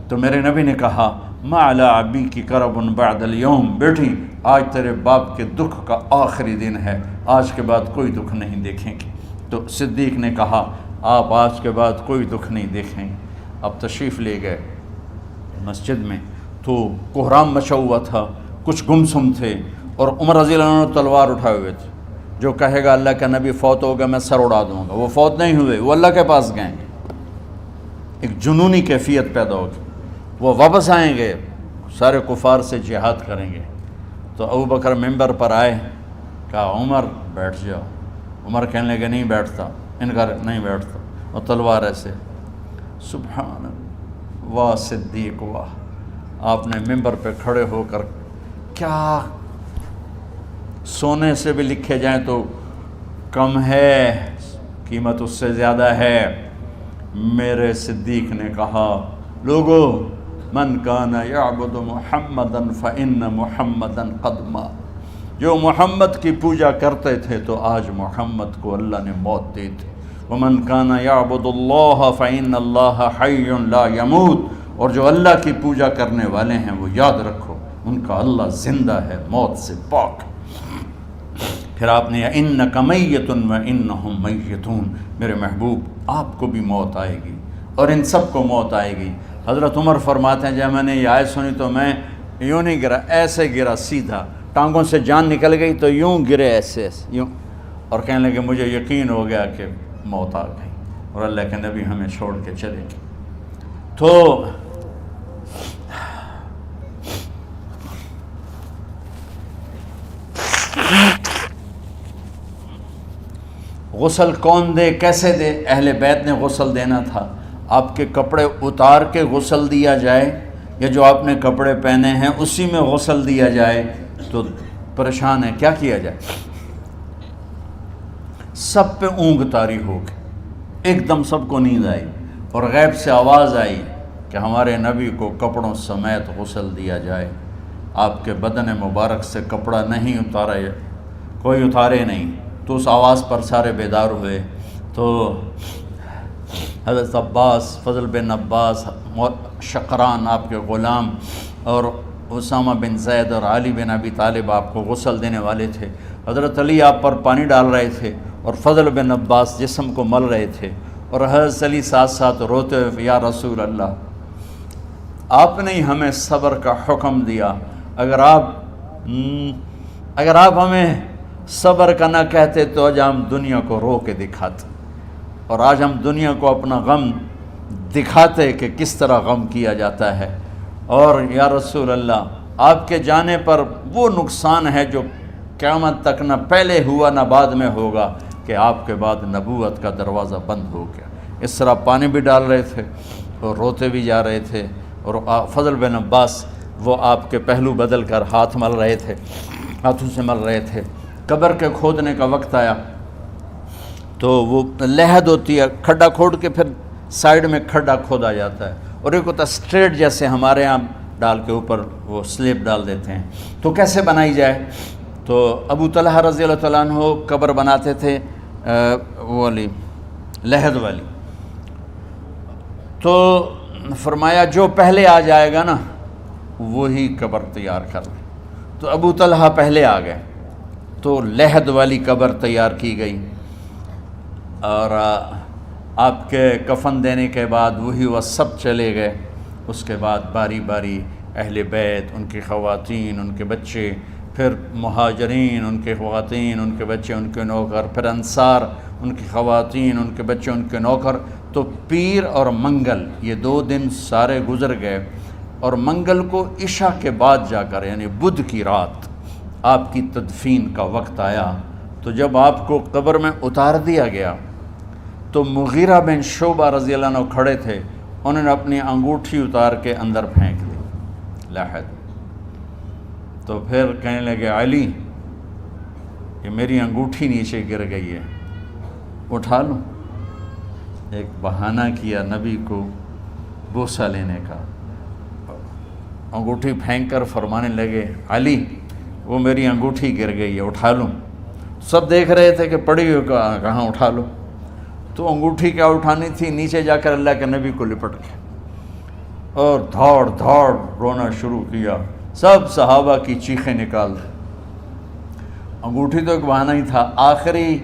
تو میرے نبی نے کہا ما علی ابی کی کرب بعد اليوم، بیٹی آج تیرے باپ کے دکھ کا آخری دن ہے، آج کے بعد کوئی دکھ نہیں دیکھیں گے۔ تو صدیق نے کہا آپ آج کے بعد کوئی دکھ نہیں دیکھیں گے۔ اب تشریف لے گئے مسجد میں تو کوہرام مچا ہوا تھا، کچھ گمسم تھے اور عمر رضی اللہ عنہ تلوار اٹھائے ہوئے تھے، جو کہے گا اللہ کا نبی فوت ہوگا میں سر اڑا دوں گا، وہ فوت نہیں ہوئے، وہ اللہ کے پاس گئے، ایک جنونی کیفیت پیدا ہوگی، وہ واپس آئیں گے، سارے کفار سے جہاد کریں گے۔ تو ابو بکر ممبر پر آئے، کہا عمر بیٹھ جاؤ، عمر کہنے لگے نہیں بیٹھتا، انکار نہیں بیٹھتا، اور تلوار ایسے، سبحان اللہ واہ صدیق واہ۔ آپ نے ممبر پہ کھڑے ہو کر کیا سونے سے بھی لکھے جائیں تو کم ہے، قیمت اس سے زیادہ ہے، میرے صدیق نے کہا لوگو من کان یعبد محمدا فإن محمدا قد مات، جو محمد کی پوجا کرتے تھے تو آج محمد کو اللہ نے موت دی تھی، ومن کان یعبد اللہ فإن اللہ حی لا یموت، اور جو اللہ کی پوجا کرنے والے ہیں وہ یاد رکھو ان کا اللہ زندہ ہے، موت سے پاک۔ پھر آپ نے انک میت وانہم میتون، میرے محبوب آپ کو بھی موت آئے گی اور ان سب کو موت آئے گی۔ حضرت عمر فرماتے ہیں جب میں نے یہ آیت سنی تو میں یوں نہیں گرا، ایسے گرا سیدھا، ٹانگوں سے جان نکل گئی تو یوں گرے ایسے یوں، اور کہنے لگے مجھے یقین ہو گیا کہ موت آ گئی اور اللہ کے نبی ہمیں چھوڑ کے چلے گئے۔ تو غسل کون دے، کیسے دے؟ اہل بیت نے غسل دینا تھا۔ آپ کے کپڑے اتار کے غسل دیا جائے یا جو آپ نے کپڑے پہنے ہیں اسی میں غسل دیا جائے تو پریشان ہے، کیا کیا جائے؟ سب پہ اونگ طاری ہو گئی، ایک دم سب کو نیند آئی اور غیب سے آواز آئی کہ ہمارے نبی کو کپڑوں سمیت غسل دیا جائے۔ آپ کے بدن مبارک سے کپڑا نہیں اتارا، کوئی اتارے نہیں، تو اس آواز پر سارے بیدار ہوئے۔ تو حضرت عباس، فضل بن عباس، شقران آپ کے غلام، اور اسامہ بن زید اور علی بن ابی طالب آپ کو غسل دینے والے تھے۔ حضرت علی آپ پر پانی ڈال رہے تھے اور فضل بن عباس جسم کو مل رہے تھے، اور حضرت علی ساتھ ساتھ روتے ہوئے یا رسول اللہ آپ نے ہمیں صبر کا حکم دیا، اگر آپ ہمیں صبر کا نہ کہتے تو آج ہم دنیا کو رو کے دکھاتے، اور آج ہم دنیا کو اپنا غم دکھاتے کہ کس طرح غم کیا جاتا ہے۔ اور یا رسول اللہ آپ کے جانے پر وہ نقصان ہے جو قیامت تک نہ پہلے ہوا نہ بعد میں ہوگا، کہ آپ کے بعد نبوت کا دروازہ بند ہو گیا۔ اس طرح پانی بھی ڈال رہے تھے اور روتے بھی جا رہے تھے، اور فضل بن عباس وہ آپ کے پہلو بدل کر ہاتھ مل رہے تھے، ہاتھوں سے مل رہے تھے۔ قبر کے کھودنے کا وقت آیا تو وہ لحد ہوتی ہے، کھڈا کھود کے پھر سائیڈ میں کھڈا کھودا جاتا ہے، اور ایک ہوتا اسٹریٹ جیسے ہمارے ہاں ڈال کے اوپر وہ سلیب ڈال دیتے ہیں، تو کیسے بنائی جائے؟ تو ابو طلحہ رضی اللہ تعالیٰ عنہ قبر بناتے تھے وہ والی لحد والی، تو فرمایا جو پہلے آ جائے گا نا وہی قبر تیار کر لے۔ تو ابو طلحہ پہلے آ گئے، تو لحد والی قبر تیار کی گئی، اور آپ کے کفن دینے کے بعد وہی وہ سب چلے گئے۔ اس کے بعد باری باری اہل بیت، ان کی خواتین، ان کے بچے، پھر مہاجرین، ان کے خواتین، ان کے بچے، ان کے نوکر، پھر انصار، ان کی خواتین، ان کے بچے، ان کے نوکر۔ تو پیر اور منگل یہ 2 دن سارے گزر گئے، اور منگل کو عشاء کے بعد جا کر یعنی بدھ کی رات آپ کی تدفین کا وقت آیا۔ تو جب آپ کو قبر میں اتار دیا گیا تو مغیرہ بن شعبہ رضی اللہ عنہ کھڑے تھے، انہوں نے اپنی انگوٹھی اتار کے اندر پھینک دی لاحد۔ تو پھر کہنے لگے علی کہ میری انگوٹھی نیچے گر گئی ہے، اٹھا لوں؟ ایک بہانہ کیا نبی کو بوسہ لینے کا، انگوٹھی پھینک کر فرمانے لگے علی وہ میری انگوٹھی گر گئی ہے، اٹھا لوں؟ سب دیکھ رہے تھے کہ پڑی ہوئی کہاں اٹھا لو۔ تو انگوٹھی کیا اٹھانی تھی، نیچے جا کر اللہ کے نبی کو لپٹ گیا اور دھاڑ دھاڑ رونا شروع کیا، سب صحابہ کی چیخیں نکال دی۔ انگوٹھی تو ایک بہانہ ہی تھا، آخری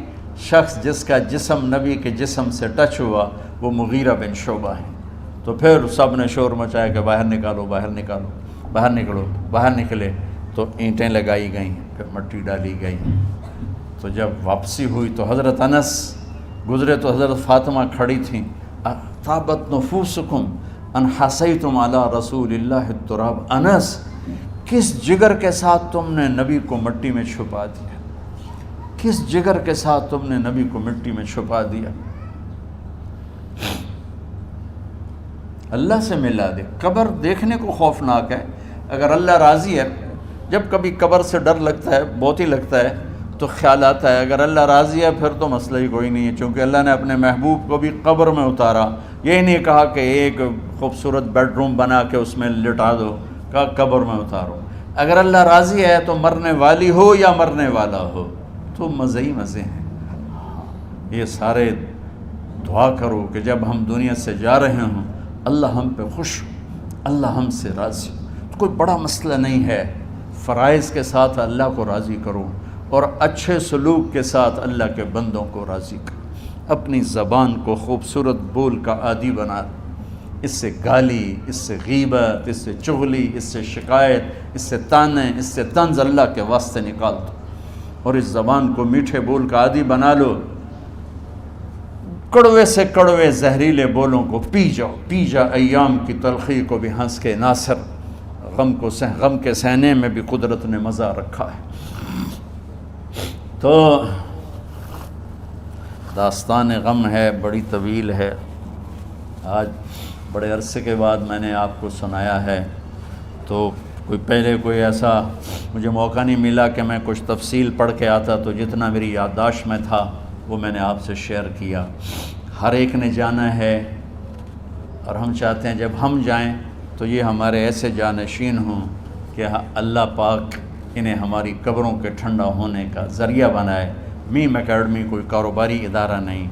شخص جس کا جسم نبی کے جسم سے ٹچ ہوا وہ مغیرہ بن شعبہ ہے۔ تو پھر سب نے شور مچایا کہ باہر نکالو، باہر نکالو، باہر نکلو، باہر نکلے۔ تو اینٹیں لگائی گئیں، پھر مٹی ڈالی گئی۔ تو جب واپسی ہوئی تو حضرت انس گزرے تو حضرت فاطمہ کھڑی تھیں، طابت نفوسکم ان حسیتم علی رسول اللہ التراب۔ انس کس جگر کے ساتھ تم نے نبی کو مٹی میں چھپا دیا، کس جگر کے ساتھ تم نے نبی کو مٹی میں چھپا دیا۔ اللہ سے ملا دے۔ قبر دیکھنے کو خوفناک ہے، اگر اللہ راضی ہے، جب کبھی قبر سے ڈر لگتا ہے، بہت ہی لگتا ہے، تو خیال آتا ہے اگر اللہ راضی ہے پھر تو مسئلہ ہی کوئی نہیں ہے، چونکہ اللہ نے اپنے محبوب کو بھی قبر میں اتارا۔ یہ نہیں کہا کہ ایک خوبصورت بیڈ روم بنا کے اس میں لٹا دو، کہا قبر میں اتارو۔ اگر اللہ راضی ہے تو مرنے والی ہو یا مرنے والا ہو تو مزے ہی مزے ہیں۔ یہ سارے دعا کرو کہ جب ہم دنیا سے جا رہے ہوں اللہ ہم پہ خوش ہو، اللہ ہم سے راضی ہو۔ کوئی بڑا مسئلہ نہیں ہے، فرائض کے ساتھ اللہ کو راضی کرو اور اچھے سلوک کے ساتھ اللہ کے بندوں کو راضی کرو۔ اپنی زبان کو خوبصورت بول کا عادی بنا، اس سے گالی، اس سے غیبت، اس سے چغلی، اس سے شکایت، اس سے تانے، اس سے طنز اللہ کے واسطے نکال دو، اور اس زبان کو میٹھے بول کا عادی بنا لو۔ کڑوے سے کڑوے زہریلے بولوں کو پی جاؤ، پی جا ایام کی تلخی کو بھی ہنس کے ناصر، غم کے سہنے میں بھی قدرت نے مزہ رکھا ہے۔ تو داستان غم ہے، بڑی طویل ہے، آج بڑے عرصے کے بعد میں نے آپ کو سنایا ہے، تو کوئی ایسا مجھے موقع نہیں ملا کہ میں کچھ تفصیل پڑھ کے آتا، تو جتنا میری یادداشت میں تھا وہ میں نے آپ سے شیئر کیا۔ ہر ایک نے جانا ہے، اور ہم چاہتے ہیں جب ہم جائیں تو یہ ہمارے ایسے جانشین ہوں کہ اللہ پاک انہیں ہماری قبروں کے ٹھنڈا ہونے کا ذریعہ بنائے۔ میم اکیڈمی کوئی کاروباری ادارہ نہیں،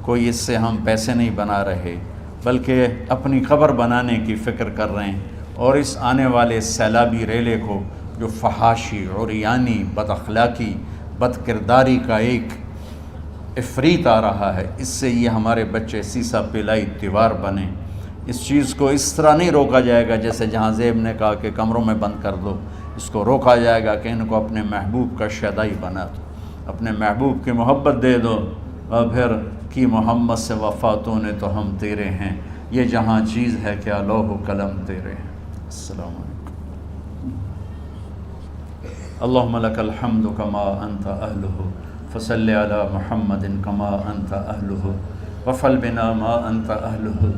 کوئی اس سے ہم پیسے نہیں بنا رہے، بلکہ اپنی قبر بنانے کی فکر کر رہے ہیں، اور اس آنے والے سیلابی ریلے کو جو فحاشی، عریانی، بد اخلاقی، بد کرداری کا ایک افریت آ رہا ہے، اس سے یہ ہمارے بچے سیسا پلائی دیوار بنیں۔ اس چیز کو اس طرح نہیں روکا جائے گا جیسے جہاں زیب نے کہا کہ کمروں میں بند کر دو، اس کو روکا جائے گا کہ ان کو اپنے محبوب کا شیدائی بنا دو، اپنے محبوب کی محبت دے دو، اور پھر کی محمد سے وفاتوں نے تو ہم تیرے ہیں، یہ جہاں چیز ہے کیا لوح و قلم تیرے ہیں۔ السلام علیکم۔ اللہم لک الحمد کما انت اہلہ فصل علی محمد کما انت اہلہ وفعل بنا ما انت اہلہ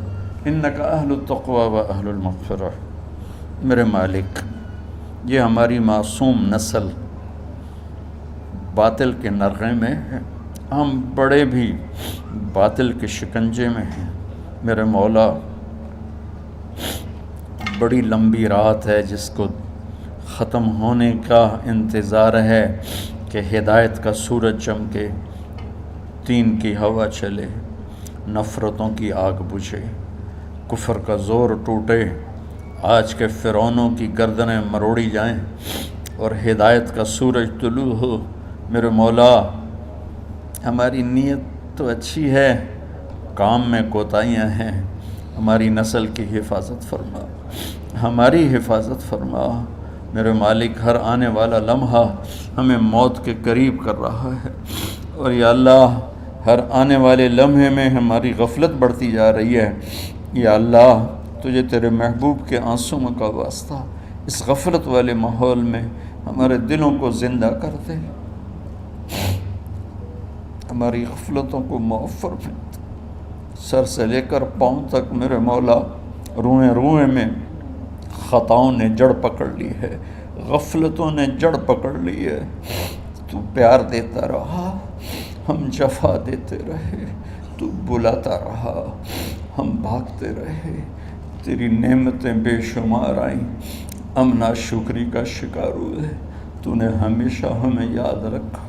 انک اہل التقوی و اہل المغفرہ۔ میرے مالک، یہ ہماری معصوم نسل باطل کے نرغے میں ہے، ہم بڑے بھی باطل کے شکنجے میں ہیں۔ میرے مولا، بڑی لمبی رات ہے جس کو ختم ہونے کا انتظار ہے کہ ہدایت کا سورج چمکے، دین کی ہوا چلے، نفرتوں کی آگ بجھے، کفر کا زور ٹوٹے، آج کے فرعونوں کی گردنیں مروڑی جائیں، اور ہدایت کا سورج طلوع ہو۔ میرے مولا ہماری نیت تو اچھی ہے، کام میں کوتاہیاں ہیں، ہماری نسل کی حفاظت فرما، ہماری حفاظت فرما۔ میرے مالک ہر آنے والا لمحہ ہمیں موت کے قریب کر رہا ہے، اور یا اللہ ہر آنے والے لمحے میں ہماری غفلت بڑھتی جا رہی ہے۔ یا اللہ تجھے تیرے محبوب کے آنسوں کا واسطہ اس غفلت والے ماحول میں ہمارے دلوں کو زندہ کر دے، ہماری غفلتوں کو معاف فرما۔ سر سے لے کر پاؤں تک میرے مولا روئیں روئیں میں خطاؤں نے جڑ پکڑ لی ہے، غفلتوں نے جڑ پکڑ لی ہے۔ تو پیار دیتا رہا، ہم جفا دیتے رہے، تو بلاتا رہا، ہم بھاگتے رہے۔ تیری نعمتیں بے شمار آئیں، ہم ناشکری کا شکار ہوئے۔ تو نے ہمیشہ ہمیں یاد رکھا،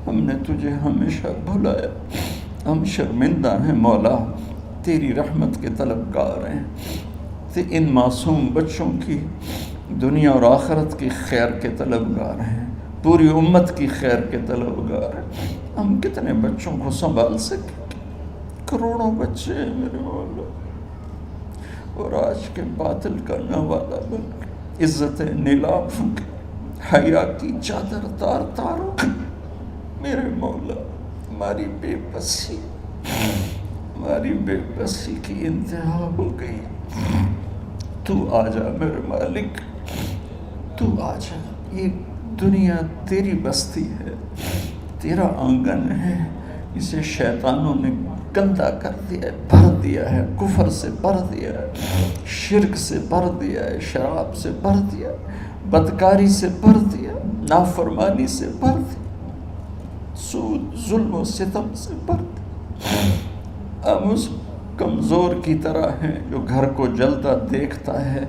ہم نے تجھے ہمیشہ بھلایا۔ ہم شرمندہ ہیں مولا، تیری رحمت کے طلبگار ہیں، ان معصوم بچوں کی دنیا اور آخرت کی خیر کے طلبگار ہیں، پوری امت کی خیر کے طلبگار ہیں۔ ہم کتنے بچوں کو سنبھال سکیں؟ کروڑوں بچے ہیں میرے مولا، اور آج کے باطل کا نوالا بن کے عزت نیلام کے حیا کی چادر تار تار ہو گئی۔ میرے مولا ہماری بے بسی کی انتہا ہو گئی۔ تو آ جا میرے مالک، تو آ جا۔ یہ دنیا تیری بستی ہے، تیرا آنگن ہے، اسے شیطانوں نے گندا کر دیا ہے، بھر دیا ہے، کفر سے بھر دیا ہے، شرک سے بھر دیا ہے، شراب سے بھر دیا ہے، بدکاری سے بھر دیا، نافرمانی سے بھر دیا، سود ظلم و ستم سے بھر دیا۔ ہم اس کمزور کی طرح ہیں جو گھر کو جلتا دیکھتا ہے،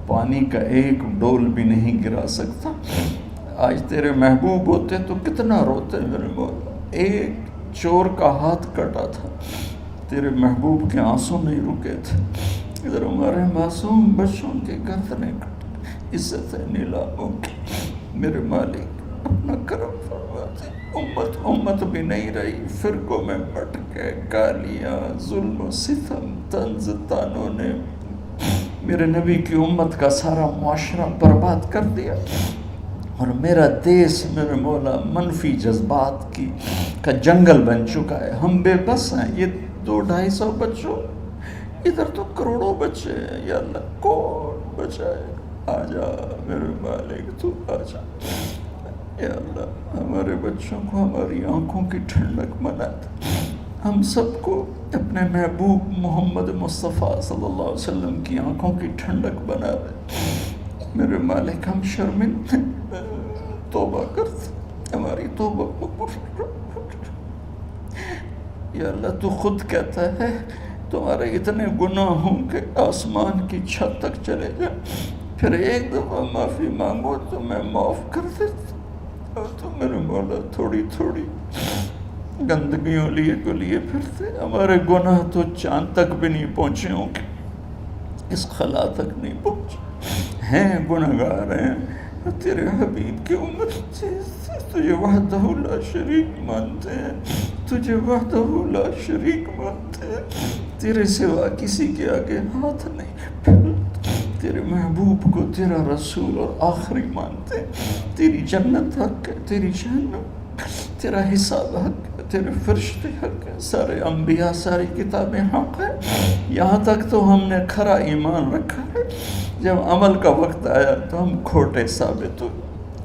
پانی کا ایک ڈول بھی نہیں گرا سکتا۔ آج تیرے محبوب ہوتے تو کتنا روتے میرے مولا۔ ایک چور کا ہاتھ کٹا تھا، تیرے محبوب کے آنسوں نہیں رکے تھے۔ ادھر ہمارے معصوم بچوں کے گردنیں کٹے، عزت نیلاموں کی۔ میرے مالک اپنا کرم فرما دے۔ امت بھی نہیں رہی، فرقوں میں بٹ گئے، گالیاں، ظلم و ستم، طنز تانوں نے میرے نبی کی امت کا سارا معاشرہ برباد کر دیا، اور میرا دیس میرے مولا منفی جذبات کا جنگل بن چکا ہے۔ ہم بے بس ہیں، یہ 200-250 بچوں، ادھر تو کروڑوں بچے ہیں۔ یا اللہ کون بچائے؟ آ جا میرے مالک، تو آ جا۔ یا اللہ ہمارے بچوں کو ہماری آنکھوں کی ٹھنڈک بنا دے، ہم سب کو اپنے محبوب محمد مصطفیٰ صلی اللہ علیہ وسلم کی آنکھوں کی ٹھنڈک بنا دے۔ میرے مالک ہم شرمندہ ہیں، توبہ کرتے، ہماری توبہ قبول۔ یا اللہ تو خود کہتا ہے تمہارے اتنے گناہ ہوں کہ آسمان کی چھت تک چلے جائیں، پھر ایک دفعہ معافی مانگو تو میں معاف کر دیتا۔ اور تو میرے مولا تھوڑی تھوڑی گندگیوں لیے پھرتے، ہمارے گناہ تو چاند تک بھی نہیں پہنچے ہوں گے، اس خلا تک نہیں پہنچے ہیں، گنہگار ہیں، تیرے حبیب کی امت تجھے وحدہ لا شریک مانتے ہیں، تجھے وحدہ لا شریک مانتے ہیں، تیرے سوا کسی کے آگے ہاتھ نہیں پھیلتے، تیرے محبوب کو تیرا رسول اور آخری مانتے ہیں۔ تیری جنت حق ہے، تیری جہنم، تیرا حساب حق ہے، تیرے فرشتے حق ہے، سارے انبیاء ساری کتابیں حق ہے۔ یہاں تک تو ہم نے کھرا ایمان رکھا ہے، جب عمل کا وقت آیا تو ہم کھوٹے ثابت ہوئے،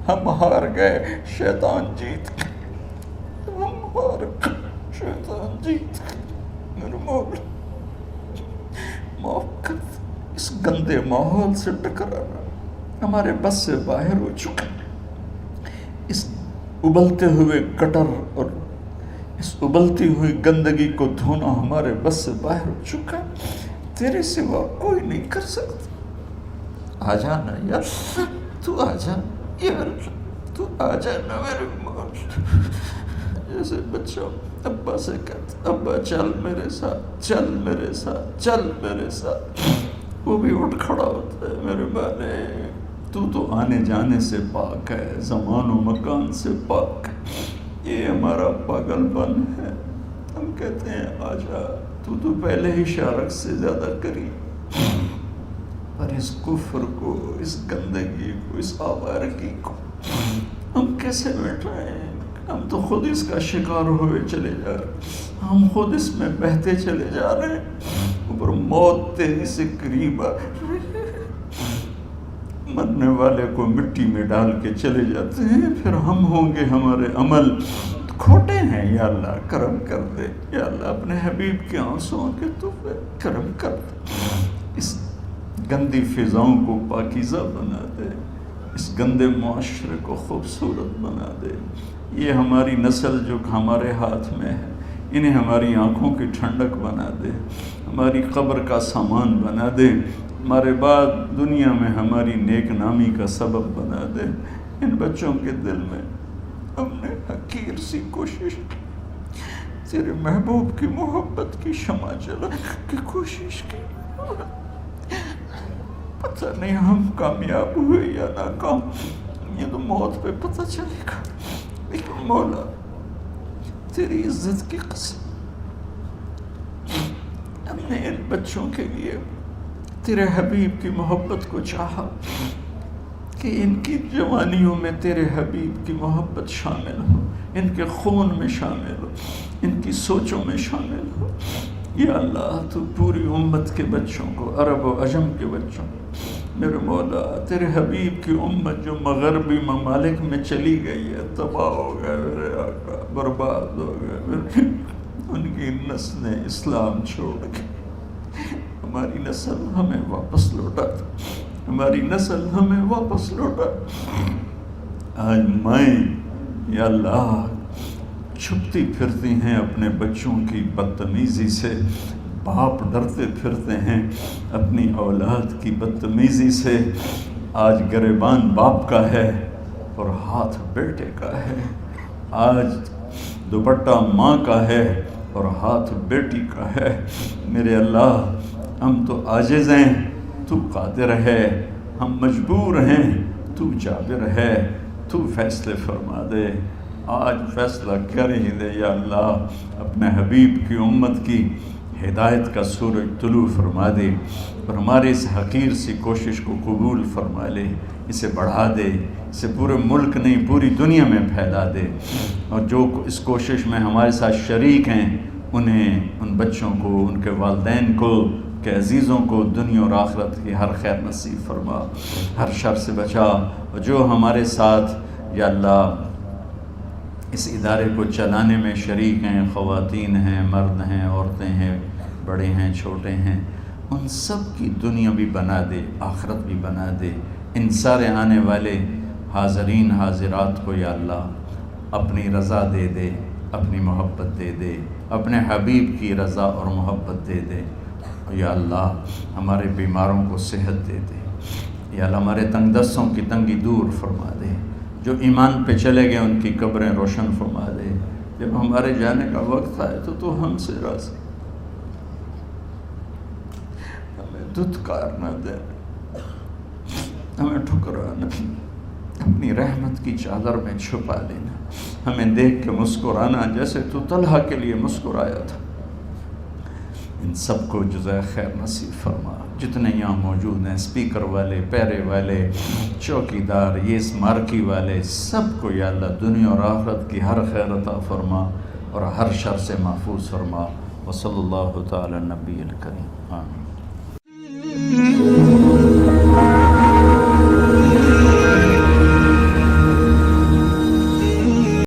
ہم ہار گئے، شیطان جیت گئے، ہم ہار گئے، شیطان جیت گئے۔ میرے مولا معاف کر دے، اس گندے ماحول سے ٹکرانا ہمارے بس سے باہر ہو چکا، اس ابلتے ہوئے گٹر اور اس ابلتی ہوئی گندگی کو دھونا ہمارے بس سے باہر ہو چکا، تیرے سوا کوئی نہیں کر سکتا۔ آ جانا یار، تو آ جا یار، تو آ جانا میرے مولا۔ جیسے بچہ ابا سے کہتا ابا چل میرے ساتھ، چل میرے ساتھ، چل میرے ساتھ، وہ بھی اٹھ کھڑا ہوتا ہے۔ میرے مالک تو آنے جانے سے پاک ہے، زمان و مکان سے پاک ہے۔ یہ ہمارا پاگل پن ہے، ہم کہتے ہیں آجا، تو پہلے ہی شارک سے زیادہ قریب، پر اس کفر کو، اس گندگی کو، اس آوارگی کو ہم کیسے مٹائیں؟ ہم تو خود اس کا شکار ہوئے چلے جا رہے، ہم خود اس میں بہتے چلے جا رہے ہیں، اوپر موت تیزی سے قریب آ رہی ہے۔ مرنے والے کو مٹی میں ڈال کے چلے جاتے ہیں، پھر ہم ہوں گے، ہمارے عمل کھوٹے ہیں۔ یا اللہ کرم کر دے، یا اللہ اپنے حبیب کے آنسوؤں کے تو کرم کر دے، اس گندی فضاؤں کو پاکیزہ بنا دے، اس گندے معاشرے کو خوبصورت بنا دے۔ یہ ہماری نسل جو ہمارے ہاتھ میں ہے، انہیں ہماری آنکھوں کی ٹھنڈک بنا دے، ہماری قبر کا سامان بنا دے، ہمارے بعد دنیا میں ہماری نیک نامی کا سبب بنا دے۔ ان بچوں کے دل میں ہم نے حقیر سی کوشش کی، تیرے محبوب کی محبت کی شمع جلا کی کوشش کی، پتہ نہیں ہم کامیاب ہوئے یا ناکام، یہ تو موت پہ پتہ چلے گا، لیکن مولا تیری عزت کی قسم ہم نے ان بچوں کے لیے تیرے حبیب کی محبت کو چاہا کہ ان کی جوانیوں میں تیرے حبیب کی محبت شامل ہو، ان کے خون میں شامل ہو، ان کی سوچوں میں شامل ہو۔ یا اللہ تو پوری امت کے بچوں کو، عرب و عجم کے بچوں کو، میرے مولا تیرے حبیب کی امت جو مغربی ممالک میں چلی گئی ہے، تباہ ہو گئے میرے آقا، برباد ہو گئے، ان کی نسلیں اسلام چھوڑ کے، ہماری نسل ہمیں واپس لوٹا، ہماری نسل ہمیں واپس لوٹا۔ آج مائیں یا اللہ چھپتی پھرتی ہیں اپنے بچوں کی بدتمیزی سے، باپ ڈرتے پھرتے ہیں اپنی اولاد کی بدتمیزی سے۔ آج گریبان باپ کا ہے اور ہاتھ بیٹے کا ہے، آج دوپٹہ ماں کا ہے اور ہاتھ بیٹی کا ہے۔ میرے اللہ ہم تو عاجز ہیں، تو قادر ہے، ہم مجبور ہیں، تو جابر ہے، تو فیصلے فرما دے۔ آج فیصلہ کر ہی دے یا اللہ، اپنے حبیب کی امت کی ہدایت کا سورج طلوع فرما دے، اور ہمارے اس حقیر سی کوشش کو قبول فرما لے، اسے بڑھا دے، اسے پورے ملک نہیں پوری دنیا میں پھیلا دے، اور جو اس کوشش میں ہمارے ساتھ شریک ہیں انہیں، ان بچوں کو، ان کے والدین کو، کہ عزیزوں کو دنیا اور آخرت کی ہر خیر نصیب فرما، ہر شر سے بچا۔ اور جو ہمارے ساتھ یا اللہ اس ادارے کو چلانے میں شریک ہیں، خواتین ہیں، مرد ہیں، عورتیں ہیں، بڑے ہیں، چھوٹے ہیں، ان سب کی دنیا بھی بنا دے، آخرت بھی بنا دے۔ ان سارے آنے والے حاضرین حاضرات کو یا اللہ اپنی رضا دے دے، اپنی محبت دے دے، اپنے حبیب کی رضا اور محبت دے دے۔ یا اللہ ہمارے بیماروں کو صحت دے دے، یا اللہ ہمارے تنگ دستوں کی تنگی دور فرما دے، جو ایمان پہ چلے گئے ان کی قبریں روشن فرما دے۔ جب ہمارے جانے کا وقت آئے تو ہم سے راضی، ہمیں دھتکار نہ دے، ہمیں ٹھکرانا، اپنی رحمت کی چادر میں چھپا لینا، ہمیں دیکھ کے مسکرانا جیسے تو طلحہ کے لیے مسکرایا تھا۔ ان سب کو جزائے خیر نصیب فرما۔ جتنے یہاں موجود ہیں، اسپیکر والے، پیرے والے، چوکیدار، یہ اس مارکی والے، سب کو یا اللہ دنیا اور آخرت کی ہر خیر عطا فرما اور ہر شر سے محفوظ فرما۔ وصلی اللہ تعالی نبی الکریم، آمین۔